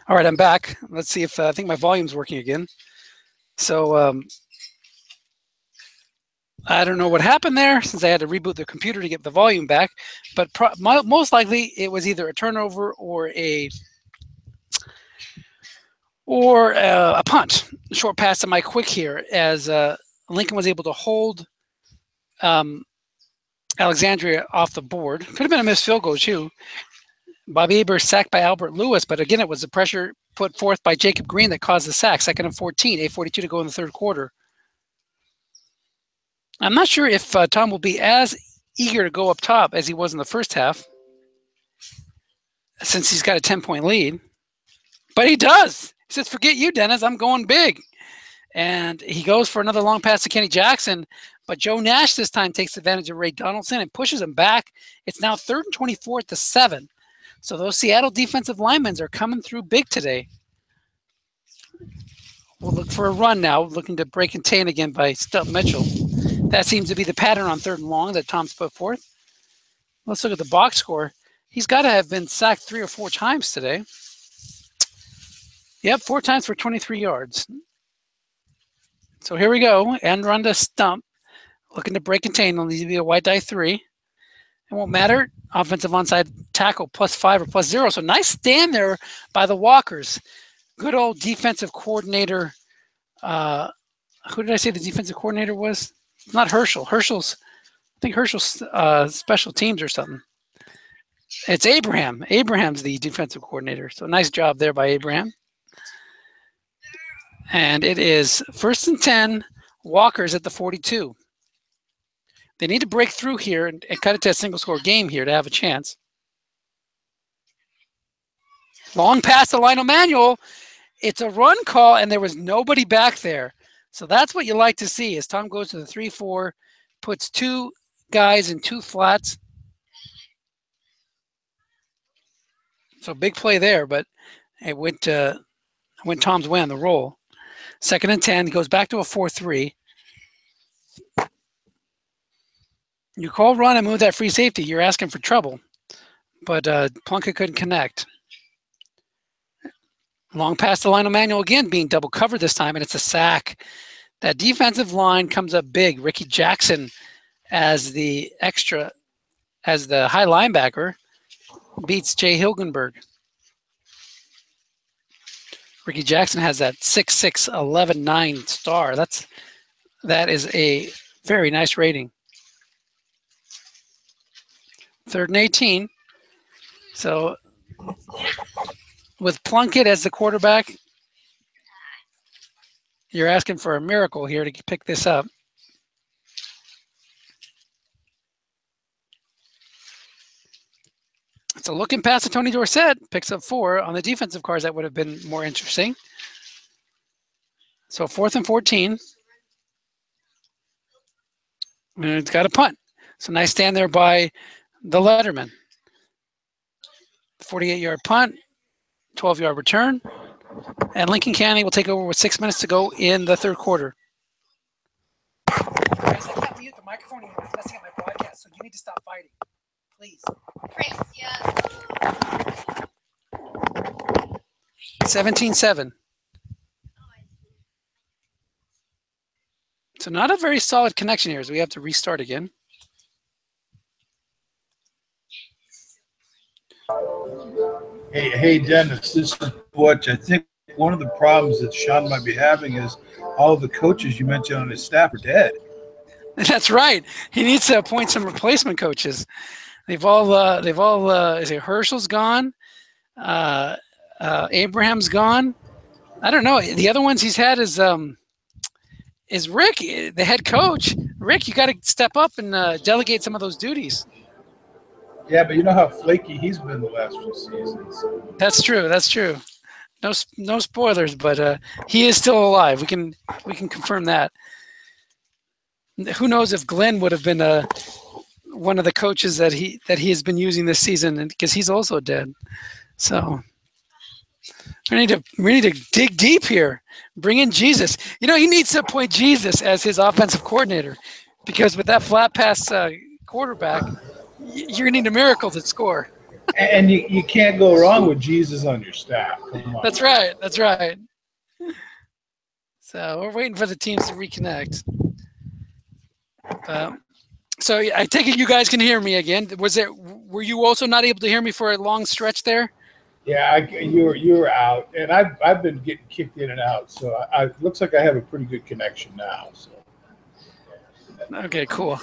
All right, I'm back. Let's see if I think my volume's working again. So I don't know what happened there since I had to reboot the computer to get the volume back, but most likely it was either a turnover or a punt. Short pass to Mike Quick here as Lincoln was able to hold Alexandria off the board. Could have been a missed field goal too. Bobby Aber sacked by Albert Lewis, but again, it was the pressure put forth by Jacob Green that caused the sack. 2nd and 14, 8:42 to go in the third quarter. I'm not sure if Tom will be as eager to go up top as he was in the first half, since he's got a 10-point lead. But he does. He says, "Forget you, Dennis. I'm going big." And he goes for another long pass to Kenny Jackson, but Joe Nash this time takes advantage of Ray Donaldson and pushes him back. It's now 3rd and 24 at the 7. So those Seattle defensive linemen are coming through big today. We'll look for a run now, looking to break and contain again by Stump Mitchell. That seems to be the pattern on 3rd and long that Tom's put forth. Let's look at the box score. He's got to have been sacked 3 or 4 times today. Yep, 4 times for 23 yards. So here we go. End run to Stump. Looking to break and contain. It'll need to be a white die 3. It won't matter. Offensive onside tackle +5 or +0. So nice stand there by the Walkers. Good old defensive coordinator. Who did I say the defensive coordinator was? Not Herschel. I think Herschel's special teams or something. It's Abraham. Abraham's the defensive coordinator. So nice job there by Abraham. And it is 1st and 10, Walkers at the 42. They need to break through here and cut it to a single-score game here to have a chance. Long pass to Lionel Manuel. It's a run call, and there was nobody back there. So that's what you like to see as Tom goes to the 3-4, puts 2 guys in 2 flats. So big play there, but it went Tom's way on the roll. 2nd and 10, he goes back to a 4-3. You call run and move that free safety, you're asking for trouble. But Plunkett couldn't connect. Long pass to Lionel Manuel again, being double covered this time, and it's a sack. That defensive line comes up big. Ricky Jackson as the high linebacker beats Jay Hilgenberg. Ricky Jackson has that 6'6", 11'9" star. That is a very nice rating. 3rd and 18. So with Plunkett as the quarterback, you're asking for a miracle here to pick this up. It's a looking pass to Tony Dorsett. Picks up 4. On the defensive cards, that would have been more interesting. So 4th and 14. And it's got a punt. So nice stand there by the letterman. 48-yard punt, 12-yard return. And Lincoln County will take over with 6 minutes to go in the third quarter. Guys, I can't mute the microphone anymore. It's messing up my broadcast, so you need to stop fighting. Please. Praise you. 17-7. So not a very solid connection here as we have to restart again. Hey, Dennis, this is Butch. I think one of the problems that Sean might be having is all of the coaches you mentioned on his staff are dead. That's right. He needs to appoint some replacement coaches. They've all Herschel's gone. Abraham's gone. I don't know. The other ones he's had is Rick, the head coach. Rick, you got to step up and delegate some of those duties. Yeah, but you know how flaky he's been the last few seasons. That's true. That's true. No spoilers, but he is still alive. We can confirm that. Who knows if Glenn would have been one of the coaches that he has been using this season, because he's also dead. So we need to dig deep here. Bring in Jesus. You know, he needs to appoint Jesus as his offensive coordinator, because with that flat pass quarterback, you're going to need a miracle to score. And you can't go wrong with Jesus on your staff. Come on. That's right. That's right. So we're waiting for the teams to reconnect. So I take it you guys can hear me again. Were you also not able to hear me for a long stretch there? Yeah, you were out, and I've been getting kicked in and out. So I looks like I have a pretty good connection now. So. Okay, cool.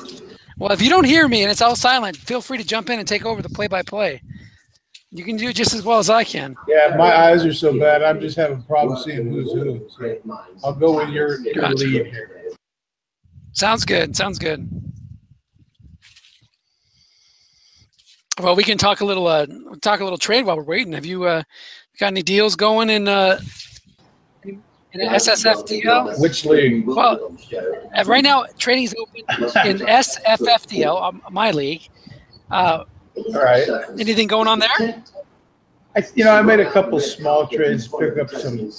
Well, if you don't hear me and it's all silent, feel free to jump in and take over the play-by-play. You can do it just as well as I can. Yeah, my eyes are so bad. I'm just having problems seeing who's who. So I'll go with your lead here. Sounds good. Sounds good. Well, we can talk a little trade while we're waiting. Have you got any deals going in SSFDL? Which league? Well, right now trading's open in SFFDL, my league. All right. Anything going on there? I made a couple small trades, picked up some.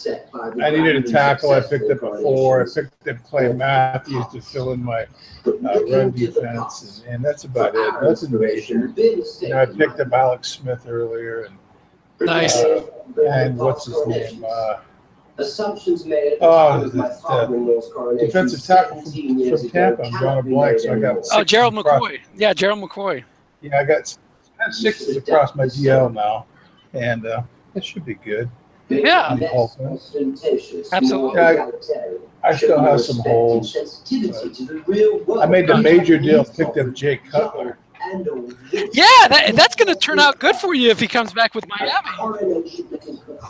I needed a tackle. I picked up a 4. I picked up Clay Matthews to fill in my run defense, and that's about it. Nothing major. I picked up Alex Smith earlier, and nice. And what's his name? Assumptions made. The defensive tackle from Tampa. I'm drawing a blank, so I got. Gerald McCoy. Yeah, Gerald McCoy. Yeah, I got 6 across my DL now. And it should be good. Yeah. Absolutely. Yeah, I still have some holes. I made the major deal, picked up Jake Cutler. Yeah, that's going to turn out good for you if he comes back with Miami.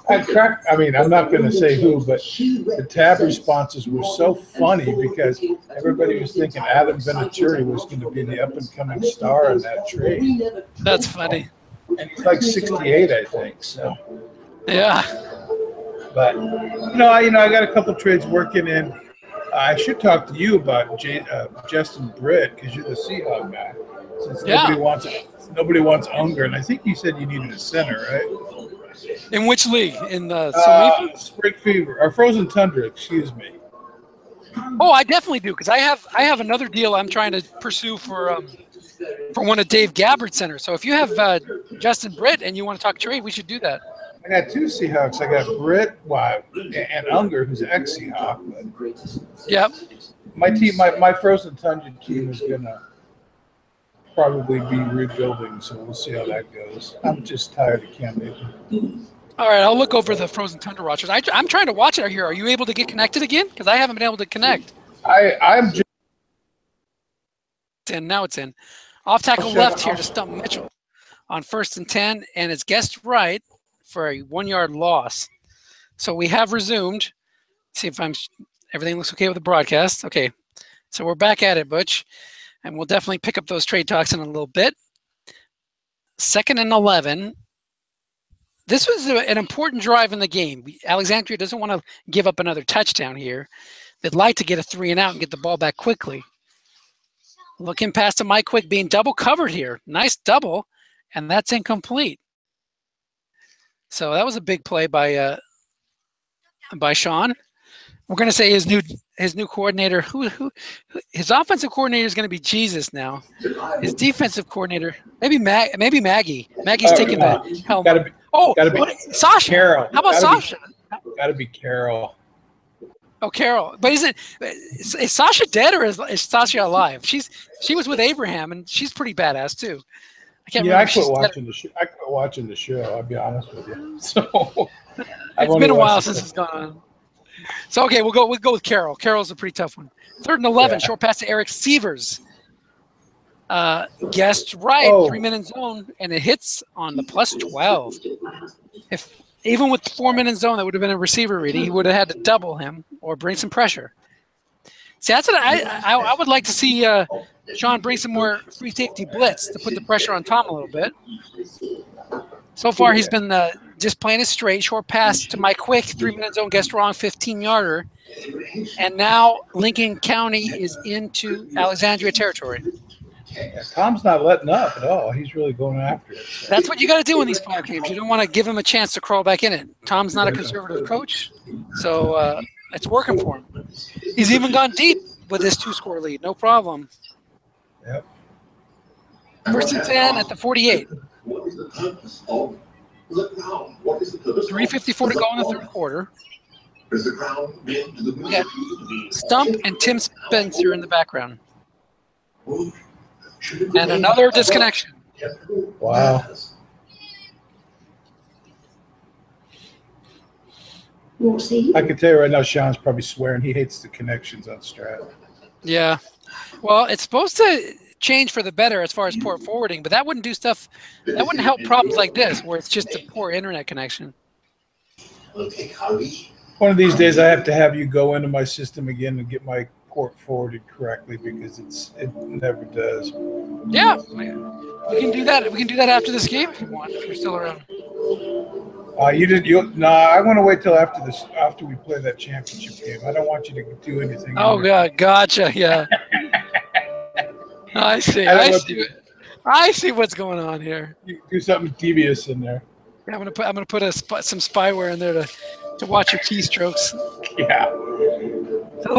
I'm not going to say who, but the tab responses were so funny because everybody was thinking Adam Vinatieri was going to be the up-and-coming star in that trade. That's funny. And he's like 68, I think. So, yeah. But I got a couple trades working in. I should talk to you about Justin Britt because you're the Seahawk guy. Since nobody wants Unger, and I think you said you needed a center, right? In which league? In the Spring Fever or Frozen Tundra? Excuse me. Oh, I definitely do because I have another deal I'm trying to pursue for one of Dave Gabbard's centers. So if you have Justin Britt and you want to talk trade, we should do that. I got 2 Seahawks. I got Britt, and Unger, who's an ex-Seahawk. Yep. My team, my Frozen Tundra team is gonna probably be rebuilding, so we'll see how that goes. I'm just tired of Cam Newton. All right, I'll look over the Frozen Tundra watchers. I'm trying to watch it here. Are you able to get connected again? Because I haven't been able to connect. I'm just. And now it's in. Off tackle left here to stump Mitchell on 1st and 10, and it's guessed right for a 1-yard loss. So we have resumed. See if everything looks okay with the broadcast. Okay, so we're back at it, Butch, and we'll definitely pick up those trade talks in a little bit. 2nd and 11. This was an important drive in the game. Alexandria doesn't want to give up another touchdown here. They'd like to get a 3 and out and get the ball back quickly. Looking past to Mike Quick, being double covered here. Nice double, and that's incomplete. So that was a big play by Sean. We're going to say his new coordinator, his offensive coordinator is going to be Jesus now. His defensive coordinator, maybe Maggie. Maggie's taking the helm. Gotta be Sasha. Carol. How about Sasha? Got to be Carol. Oh, Carol. But is Sasha dead or is Sasha alive? She was with Abraham and she's pretty badass too. I can't remember. I quit watching the show. I'll be honest with you. So it's been a while since it's gone on. So okay, we'll go with Carroll. Carroll's a pretty tough one. 3rd and 11, short pass to Eric Sievers. Guessed right, 3-minute zone, and it hits on the +12. If even with the 4-minute zone, that would have been a receiver reading. He would have had to double him or bring some pressure. See, that's what I would like to see Sean bring some more free safety blitz to put the pressure on Tom a little bit. So far, he's been just playing it straight. Short pass to Mike Quick, 3-minute zone, guessed wrong, 15-yarder. And now Lincoln County is into Alexandria territory. Yeah, Tom's not letting up at all. He's really going after it. So. That's what you got to do in these playoff games. You don't want to give him a chance to crawl back in it. Tom's not a conservative coach, so it's working for him. He's even gone deep with this 2-score lead. No problem. Yep. 1st and 10 at the 48. is the purpose of the crown? What is the purpose? 3:54 to go in the third quarter. Is the crown given to the We got Stump and Tim Spencer in the background. And another disconnection. Wow. I can tell you right now, Sean's probably swearing he hates the connections on Strat. Yeah. Well, it's supposed to change for the better as far as port forwarding, but that wouldn't do stuff. That wouldn't help problems like this, where it's just a poor internet connection. One of these days, I have to have you go into my system again and get my port forwarded correctly because it never does. Yeah, we can do that. We can do that after this game if you want. If you're still around. I want to wait till after we play that championship game. I don't want you to do anything. Oh God, gotcha. Yeah. I see. I see what's going on here. You do something devious in there. Yeah, I'm gonna put some spyware in there to watch your keystrokes. Yeah. So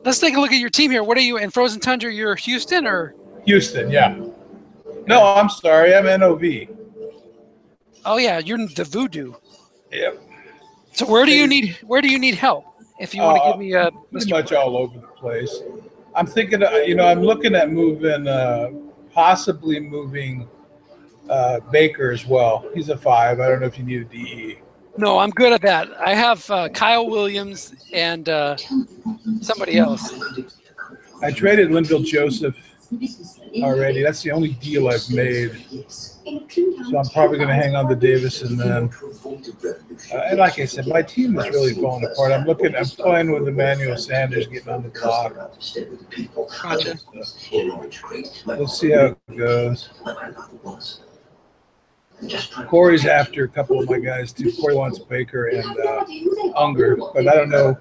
let's take a look at your team here. What are you in Frozen Tundra? You're Houston or Houston? Yeah. No, I'm sorry. I'm NOV. Oh yeah, you're the Voodoo. Yep. So where do you need help? If you want to give me a pretty much all over the place. I'm thinking, I'm looking at possibly moving Baker as well. He's a 5. I don't know if you need a DE. No, I'm good at that. I have Kyle Williams and somebody else. I traded Linville Joseph already. That's the only deal I've made. So I'm probably going to hang on to Davis and then. And like I said, my team is really falling apart. I'm playing with Emmanuel Sanders getting on the block. Gotcha. We'll see how it goes. Corey's after a couple of my guys too. Corey wants Baker and Unger, but I don't know.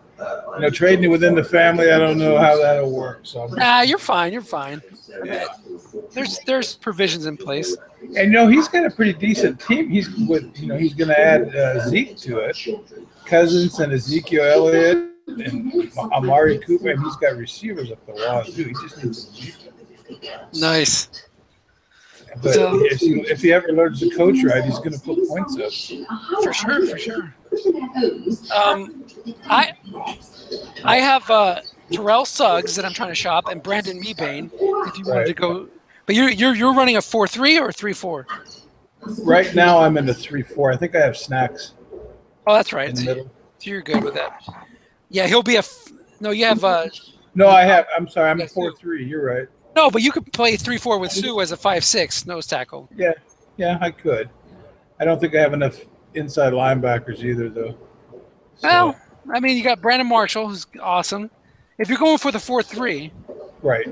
Trading within the family, I don't know how that'll work. So you're fine. You're fine. There's provisions in place. And he's got a pretty decent team. He's going to add Zeke to it, Cousins and Ezekiel Elliott and Amari Cooper, and he's got receivers up the wazoo. He just needs a defense. Nice. But if he ever learns to coach right, he's going to put points up. For sure. I have Terrell Suggs that I'm trying to shop and Brandon Mebane. If you wanted to go, but you're running a 4-3 or a 3-4. Right now I'm in the 3-4. I think I have Snacks. Oh, that's right. In the middle. So you're good with that. Yeah, he'll be no. You have No, I have. I'm sorry. I'm a 4-3. You're right. No, but you could play 3-4 with Sue as a 5-6 nose tackle. Yeah, I could. I don't think I have enough inside linebackers either, though. So. Well, I mean, you got Brandon Marshall, who's awesome. If you're going for the 4-3, right?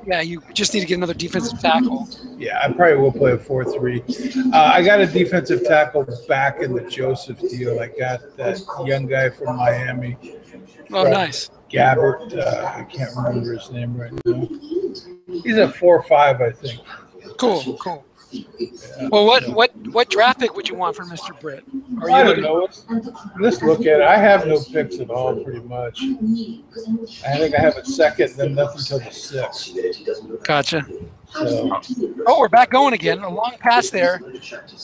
Yeah, you just need to get another defensive tackle. Yeah, I probably will play a 4-3. I got a defensive tackle back in the Joseph deal. I got that young guy from Miami. Oh, nice. Gabbert, I can't remember his name right now. He's a 4-5, I think. Cool. Yeah. Well, what draft pick would you want for Mr. Britt? I don't know. Let's look at it. I have no picks at all, pretty much. I think I have it second, then nothing until the 6th. Gotcha. So. Oh, we're back going again. A long pass there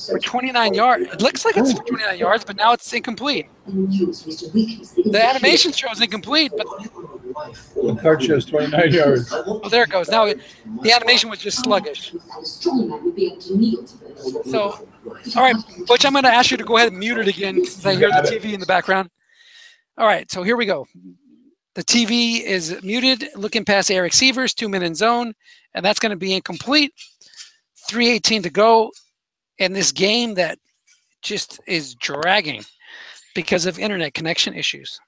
for 29 yards. It looks like it's for 29 yards, but now it's incomplete. The animation shows incomplete, but the card shows 29 yards. Oh, there it goes. Now the animation was just sluggish. So, all right, Butch, I'm going to ask you to go ahead and mute it again because I hear the TV in the background. All right, so here we go. The TV is muted, looking past Eric Sievers, 2-minute in zone, and that's going to be incomplete. 3:18 to go in this game that just is dragging because of internet connection issues.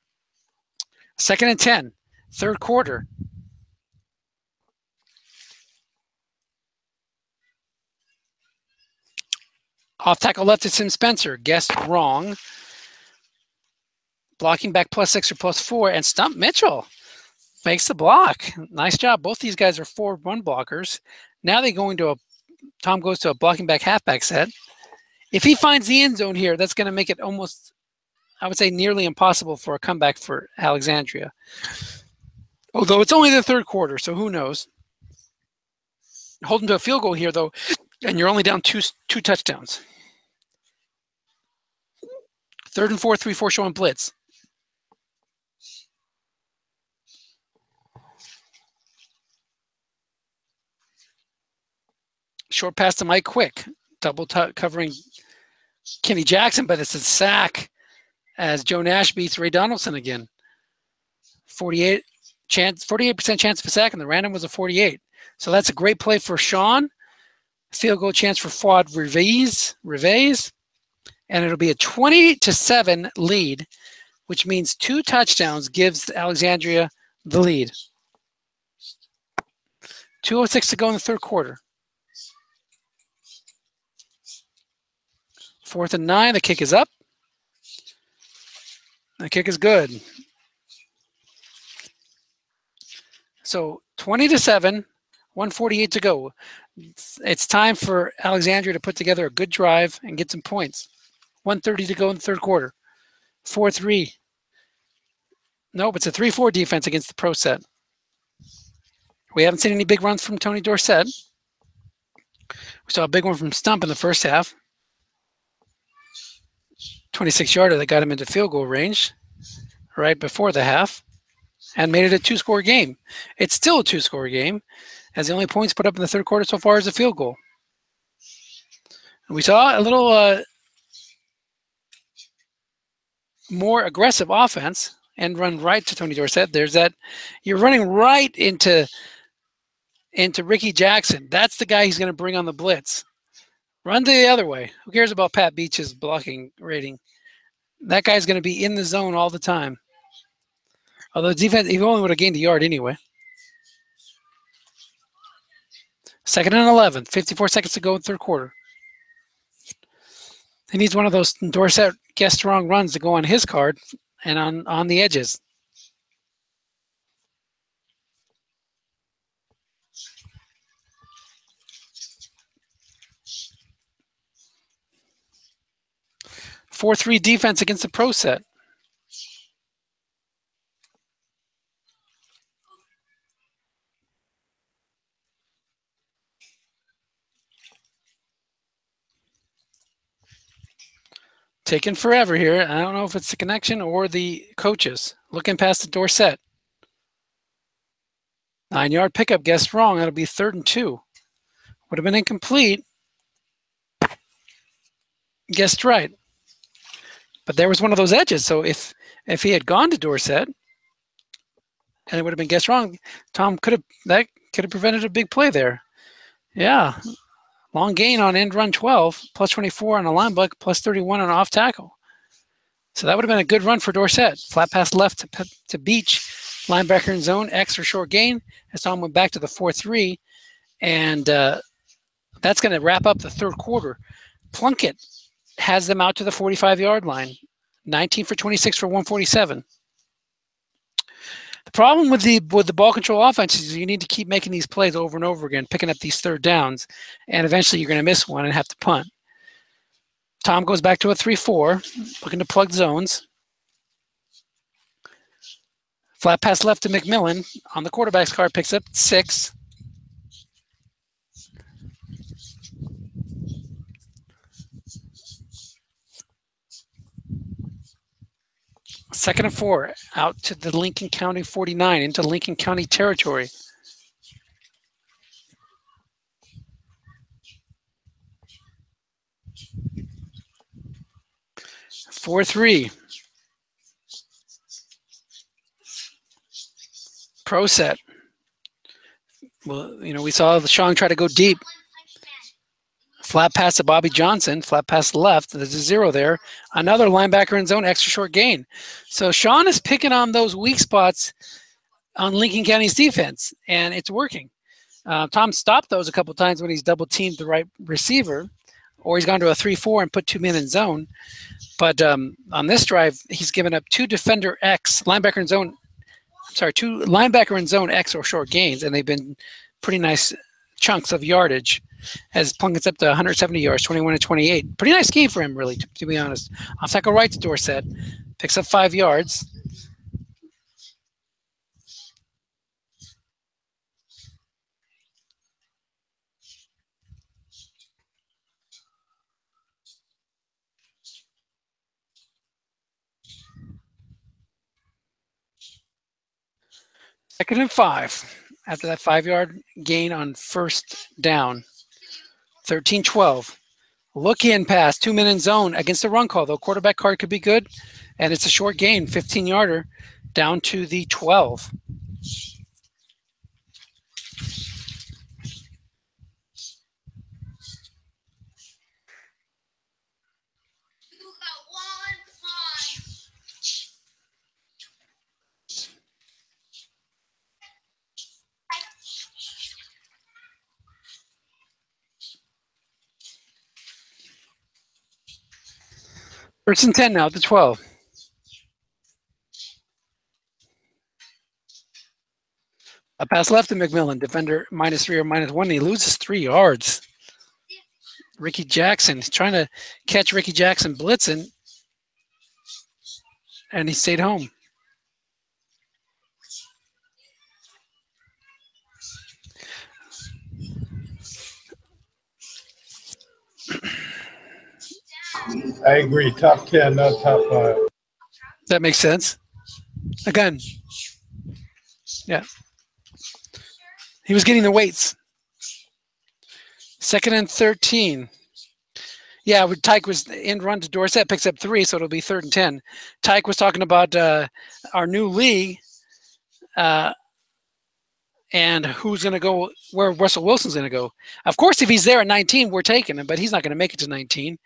2nd and 10, third quarter. Off tackle left is Tim Spencer. Guessed wrong. Blocking back +6 or +4, and Stump Mitchell makes the block. Nice job. Both these guys are 4-1 blockers. Now they go into Tom goes to a blocking back halfback set. If he finds the end zone here, that's going to make it almost, I would say, nearly impossible for a comeback for Alexandria. Although it's only the third quarter, so who knows? Holding to a field goal here, though, And you're only down two touchdowns. 3rd and 4, 3-4 showing blitz. Short pass to Mike Quick. Double covering Kenny Jackson, but it's a sack as Joe Nash beats Ray Donaldson again. 48% chance of a sack, and the random was a 48. So that's a great play for Sean. Field goal chance for Fuad Reves. And it'll be a 20-7 lead, which means 2 touchdowns gives Alexandria the lead. 2:06 to go in the third quarter. 4th and 9, the kick is up. The kick is good. So 20-7, 1:48 to go. It's time for Alexandria to put together a good drive and get some points. 1:30 to go in the third quarter. 4-3. Nope, it's a 3-4 defense against the pro set. We haven't seen any big runs from Tony Dorsett. We saw a big one from Stump in the first half. 26-yarder that got him into field goal range right before the half and made it a 2-score game. It's still a 2-score game, as the only points put up in the third quarter so far is a field goal. And we saw a little more aggressive offense and run right to Tony Dorsett. There's that. You're running right into Ricky Jackson. That's the guy he's going to bring on the blitz. Run the other way. Who cares about Pat Beach's blocking rating? That guy's going to be in the zone all the time. Although defense, he only would have gained a yard anyway. 2nd and 11, 54 seconds to go in third quarter. He needs one of those Dorsett guess wrong runs to go on his card and on the edges. (4-3) defense against the pro set. Taking forever here. I don't know if it's the connection or the coaches. Looking past the Dorsett. 9-yard pickup, guessed wrong. That'll be 3rd and 2. Would have been incomplete. Guessed right. But there was one of those edges. So if he had gone to Dorsett and it would have been guessed wrong, Tom could have prevented a big play there. Yeah. Long gain on end run 12, plus 24 on a line buck, plus 31 on off tackle. So that would have been a good run for Dorsett. Flat pass left to Beach, linebacker in zone, X or short gain. As Tom went back to the 4-3, and that's going to wrap up the third quarter. Plunkett has them out to the 45-yard line, 19 for 26 for 147. The problem with the ball control offense is you need to keep making these plays over and over again, picking up these third downs, and eventually you're going to miss one and have to punt. Tom goes back to a 3-4, looking to plug zones. Flat pass left to McMillan on the quarterback's card, picks up 6. Second and 4, out to the Lincoln County 49, into Lincoln County territory. Four three. Pro set. Well, we saw Sean try to go deep. Flat pass to Bobby Johnson, flat pass left. There's a 0 there. Another linebacker in zone, extra short gain. So Sean is picking on those weak spots on Lincoln County's defense, and it's working. Tom stopped those a couple times when he's double teamed the right receiver, or he's gone to a 3-4 and put 2 men in zone. But on this drive, he's given up 2 defender X, linebacker in zone. 2 linebacker in zone X or short gains, and they've been pretty nice chunks of yardage. As Plunkett's up to 170 yards, 21 to 28. Pretty nice game for him, really, to be honest. Off tackle right to Dorsett, picks up 5 yards. Second and 5 after that 5-yard gain on first down. 13-12. Look in pass, 2-minute zone against the run call, though. Quarterback card could be good, and it's a short gain, 15-yarder, down to the 12. You got one time. First and 10 now, the 12. A pass left to McMillan, defender -3 or -1, and he loses 3 yards. Ricky Jackson, he's trying to catch Ricky Jackson blitzing, and he stayed home. I agree. Top 10, not top 5. That makes sense. Again, yeah. He was getting the weights. Second and 13. Yeah, Tyke was in run to Dorsett, picks up 3, so it'll be 3rd and 10. Tyke was talking about our new league and who's going to go, where Russell Wilson's going to go. Of course, if he's there at 19, we're taking him, but he's not going to make it to 19.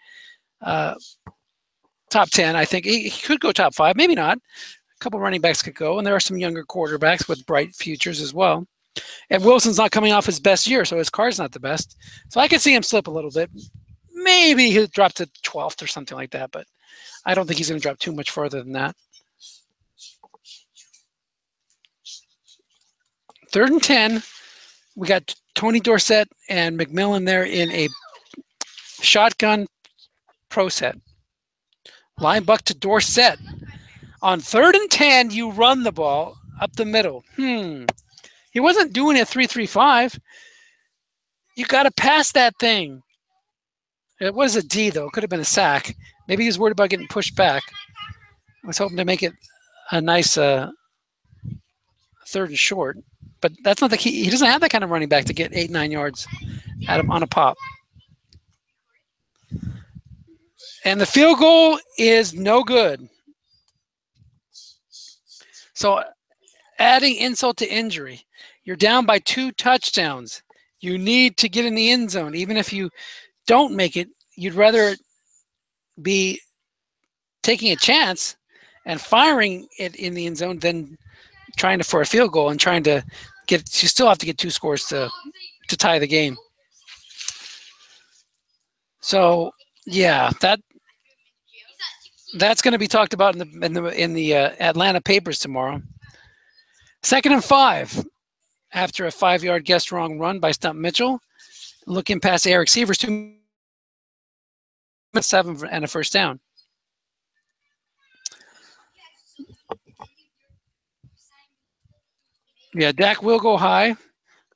Top 10, I think. He could go top 5, maybe not. A couple running backs could go, and there are some younger quarterbacks with bright futures as well. And Wilson's not coming off his best year, so his card's not the best. So I could see him slip a little bit. Maybe he'll drop to 12th or something like that, but I don't think he's going to drop too much further than that. 3rd and 10. We got Tony Dorsett and McMillan there in a shotgun pro set. Line buck to Dorsett. On 3rd and 10, you run the ball up the middle. He wasn't doing it 3-3-5. You got to pass that thing. It was a D, though. It could have been a sack. Maybe he was worried about getting pushed back. I was hoping to make it a nice 3rd and short. But that's not the key. He doesn't have that kind of running back to get 8-9 yards at him on a pop. And the field goal is no good. So adding insult to injury, you're down by 2 touchdowns. You need to get in the end zone. Even if you don't make it, you'd rather be taking a chance and firing it in the end zone than trying to for a field goal and trying to get. You still have to get 2 scores to tie the game. So yeah, that's going to be talked about in the Atlanta papers tomorrow. 2nd and 5 after a 5-yard guess wrong run by Stump Mitchell. Looking past Eric Sievers, 2 7 and a first down. Yeah, Dak will go high.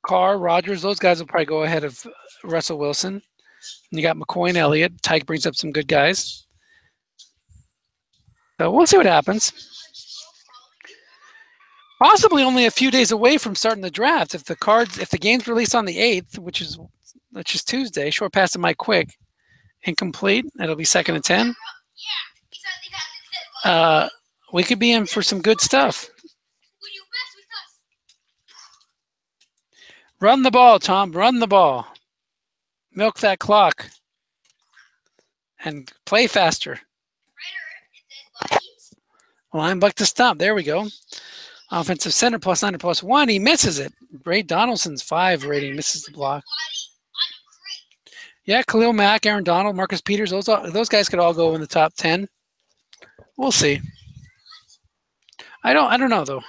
Carr, Rodgers, those guys will probably go ahead of Russell Wilson. And you got McCoy and Elliott. Tyke brings up some good guys. So we'll see what happens. Possibly only a few days away from starting the draft. If the game's released on the 8th, which is Tuesday, short pass to Mike Quick, incomplete. It'll be 2nd and 10. We could be in for some good stuff. Run the ball, Tom. Run the ball. Milk that clock. And play faster. Line buck to stop. There we go. Offensive center +9 or +1. He misses it. Ray Donaldson's 5 rating misses the block. Yeah, Khalil Mack, Aaron Donald, Marcus Peters, those guys could all go in the top 10. We'll see. I don't know though.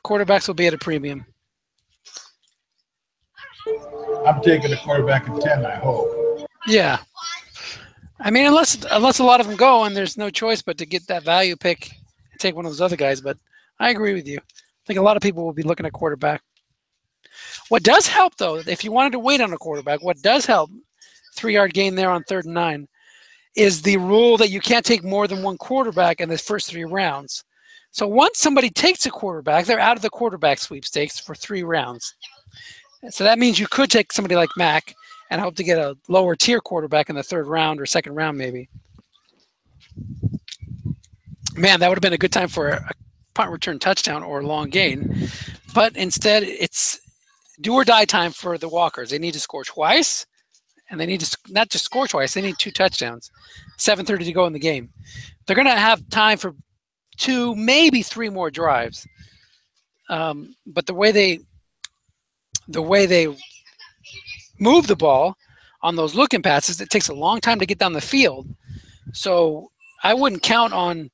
Quarterbacks will be at a premium. I'm taking a quarterback at 10, I hope. Yeah. I mean, unless a lot of them go and there's no choice but to get that value pick and take one of those other guys. But I agree with you. I think a lot of people will be looking at quarterback. What does help, though, if you wanted to wait on a quarterback, what does help, 3-yard gain there on 3rd and 9, is the rule that you can't take more than one quarterback in the first 3 rounds. So once somebody takes a quarterback, they're out of the quarterback sweepstakes for 3 rounds. So that means you could take somebody like Mac and hope to get a lower tier quarterback in the 3rd round or 2nd round, maybe. Man, that would have been a good time for a punt return touchdown or a long gain. But instead, it's do or die time for the Walkers. They need to score twice, and they need to not just score twice. They need 2 touchdowns. 7:30 to go in the game. They're going to have time for 2, maybe 3 more drives. But the way they move the ball on those looking passes, it takes a long time to get down the field. So I wouldn't count on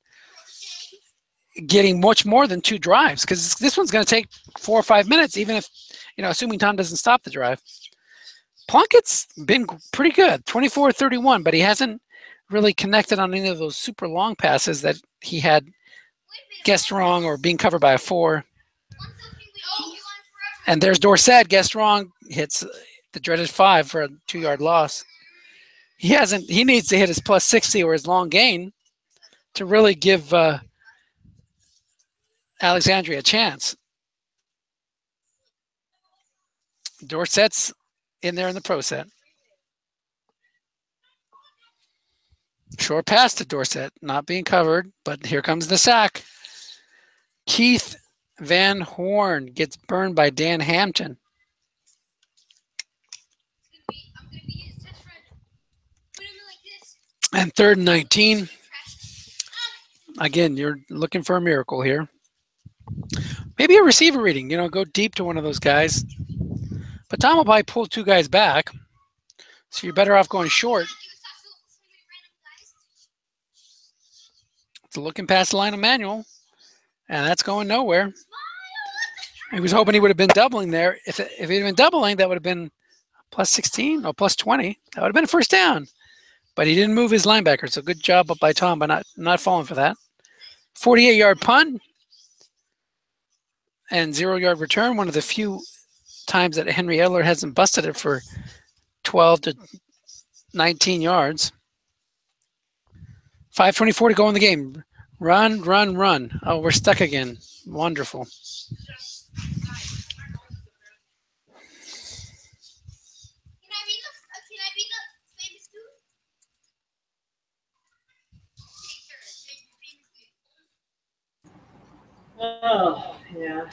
getting much more than 2 drives because this one's going to take 4 or 5 minutes, even if, assuming Tom doesn't stop the drive. Plunkett's been pretty good, 24-31, but he hasn't really connected on any of those super long passes that he had guessed wrong or being covered by a 4. And there's Dorsett, guessed wrong, hits the dreaded 5 for a 2-yard loss. He needs to hit his plus 60 or his long gain to really give Alexandria a chance. Dorsett's in there in the pro set. Short pass to Dorsett, not being covered, but here comes the sack. Keith Van Horn gets burned by Dan Hampton. And 3rd and 19. Again, you're looking for a miracle here. Maybe a receiver reading, go deep to one of those guys. But Tom will probably pull 2 guys back. So you're better off going short. It's looking past the line of manual. And that's going nowhere. He was hoping he would have been doubling there. If he'd been doubling, that would have been plus 16 or plus 20. That would have been a first down. But he didn't move his linebacker. So good job up by Tom by not falling for that. 48-yard punt and 0-yard return. One of the few times that Henry Edler hasn't busted it for 12 to 19 yards. 5:24 to go in the game. Run, run, run. Oh, we're stuck again. Wonderful. Oh, yeah.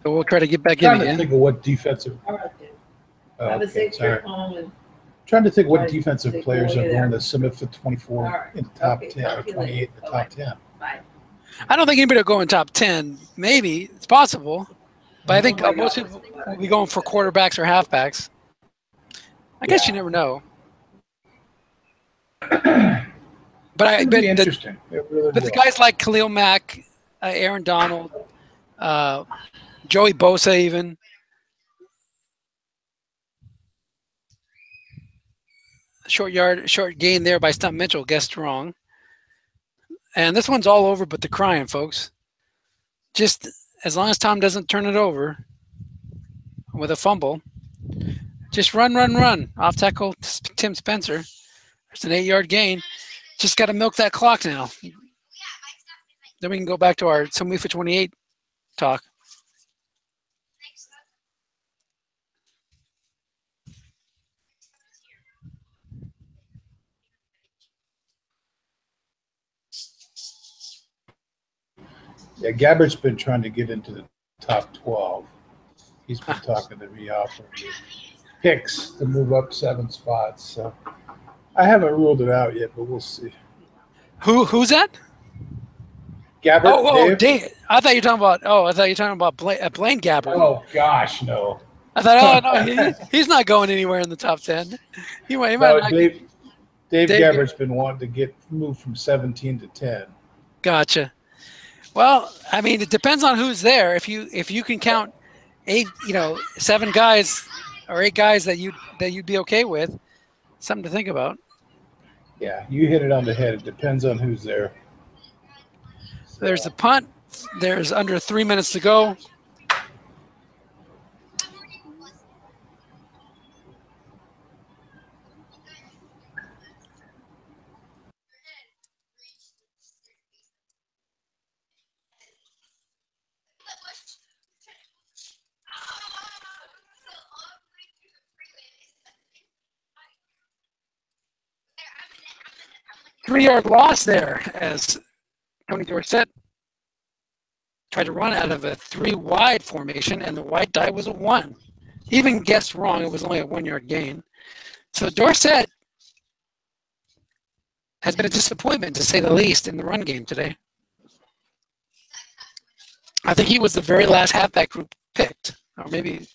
So we'll try to get back in Trying to again. think of what defensive. All right, then. Oh, Have a okay, safe sorry. trip home and Trying to think what Right. defensive Take players away are there. going to submit for 24 All right. in the top Okay, 10 or talk to you 28 later. in the top Bye-bye. 10. bye. I don't think anybody will go in top 10. Maybe. It's possible. But I think Oh my most God. people will be going for quarterbacks or halfbacks. I guess Yeah. you never know. It'd be interesting. It really But the will. guys like Khalil Mack, Aaron Donald, Joey Bosa even. Short gain there by Stump Mitchell, guessed wrong. And this one's all over but the crying, folks. Just as long as Tom doesn't turn it over with a fumble, just run, run, run. Off tackle Tim Spencer. There's an 8-yard gain. Just got to milk that clock now. Then we can go back to our So Move for 28 talk. Yeah, Gabbert's been trying to get into the top 12. He's been talking to me offering me picks to move up 7 spots. So I haven't ruled it out yet, but we'll see. Who's that? Gabbert, Dave? Dave. I thought you were talking about Blaine Gabbert. Oh, gosh, no. I thought, no, he's not going anywhere in the top 10. He might No, not. Dave Dave Gabbert's been wanting to get moved from 17 to 10. Gotcha. Well, I mean, it depends on who's there. If you can count 7 guys or 8 guys that you'd be okay with, something to think about. Yeah, you hit it on the head. It depends on who's there. There's the punt. There's under 3 minutes to go. 3-yard loss there as Tony Dorsett tried to run out of a 3 wide formation, and the wide die was a 1. He even guessed wrong. It was only a 1-yard gain. So Dorsett has been a disappointment, to say the least, in the run game today. I think he was the very last halfback group picked, or maybe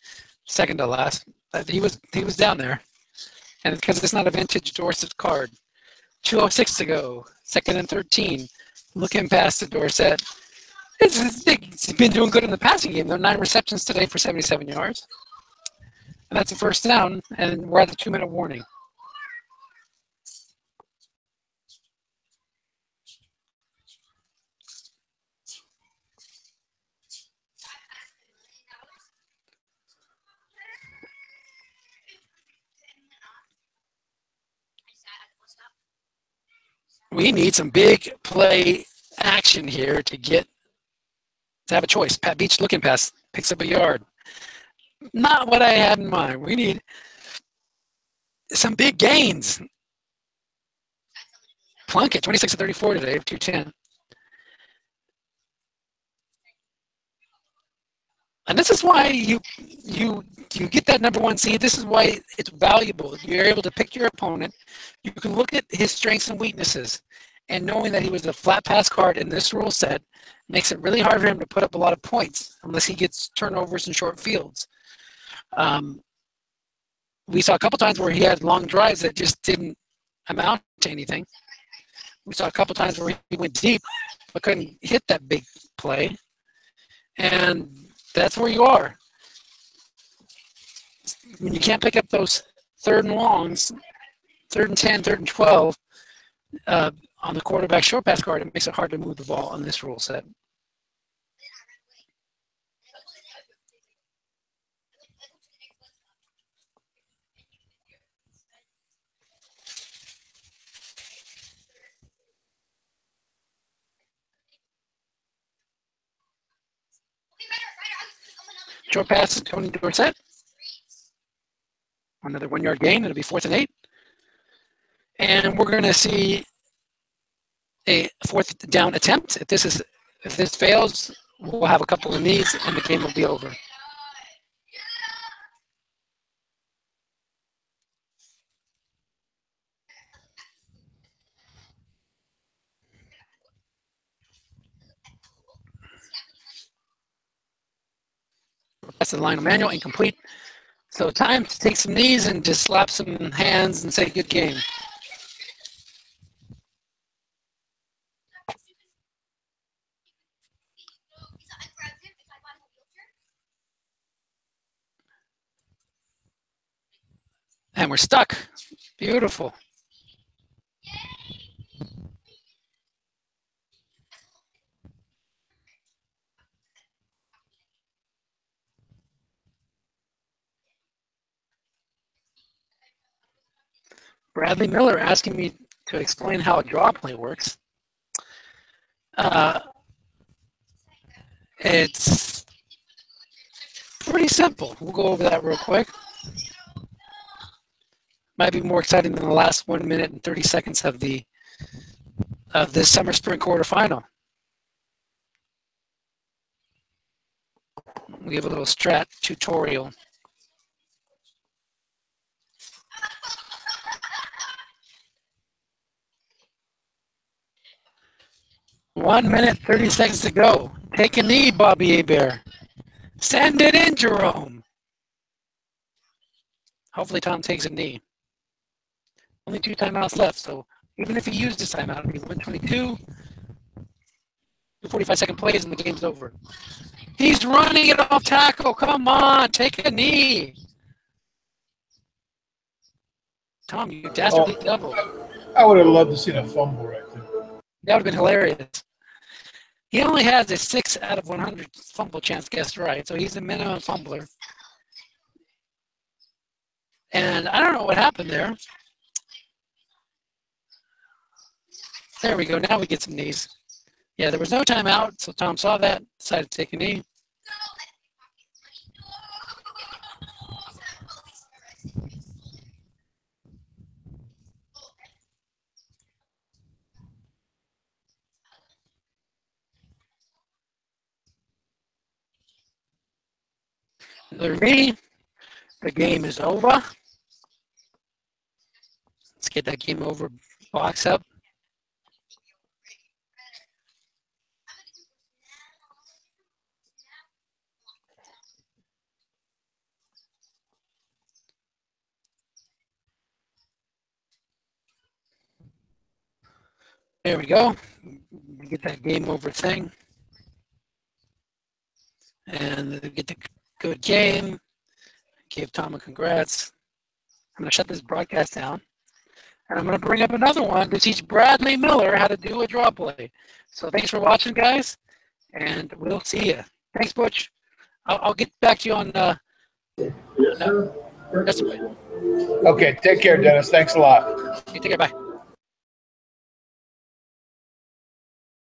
second to last. He was down there, and because it's not a vintage Dorsett card. 2:06 to go, 2nd and 13. Looking past the Dorsett. He's been doing good in the passing game. There are 9 receptions today for 77 yards. And that's a first down, and we're at the 2-minute warning. We need some big play action here to have a choice. Pat Beach looking pass, picks up a yard. Not what I had in mind. We need some big gains. Plunkett, 26-34 today, 210. And this is why you get that number 1 seed. This is why it's valuable. You're able to pick your opponent. You can look at his strengths and weaknesses. And knowing that he was a flat pass card in this rule set makes it really hard for him to put up a lot of points unless he gets turnovers and short fields. We saw a couple times where he had long drives that just didn't amount to anything. We saw a couple times where he went deep but couldn't hit that big play. And that's where you are. When you can't pick up those 3rd and longs, 3rd and 10, 3rd and 12, on the quarterback short pass card, it makes it hard to move the ball on this rule set. Short pass to Tony Dorsett. Another 1-yard gain. It'll be 4th and 8. And we're going to see a 4th down attempt. If this fails, we'll have a couple of knees and the game will be over. That's the line of manual, incomplete. So time to take some knees and just slap some hands and say good game. And we're stuck. Beautiful. Bradley Miller asking me to explain how a draw play works. It's pretty simple. We'll go over that real quick. Might be more exciting than the last 1 minute and 30 seconds of this summer sprint quarterfinal. We have a little strat tutorial. One minute, 30 seconds to go. Take a knee, Bobby Hebert. Send it in, Jerome. Hopefully Tom takes a knee. Only 2 timeouts left, so even if he used his timeout, it'll be 122. 45-second plays and the game's over. He's running it off tackle. Come on, take a knee. Tom, you dastardly devil. I would have loved to see a fumble right there. That would have been hilarious. He only has a 6 out of 100 fumble chance guessed right, so he's a minimum fumbler. And I don't know what happened there. There we go. Now we get some knees. Yeah, there was no timeout, so Tom saw that, decided to take a knee. For me, the game is over. Let's get that game over box up. There we go. Get that game over thing. And get the good game. Give Tom a congrats. I'm going to shut this broadcast down. And I'm going to bring up another one to teach Bradley Miller how to do a draw play. So thanks for watching, guys. And we'll see you. Thanks, Butch. I'll get back to you on Yes, sir. just a bit. Okay, take care, Dennis. Thanks a lot. You take care. Bye.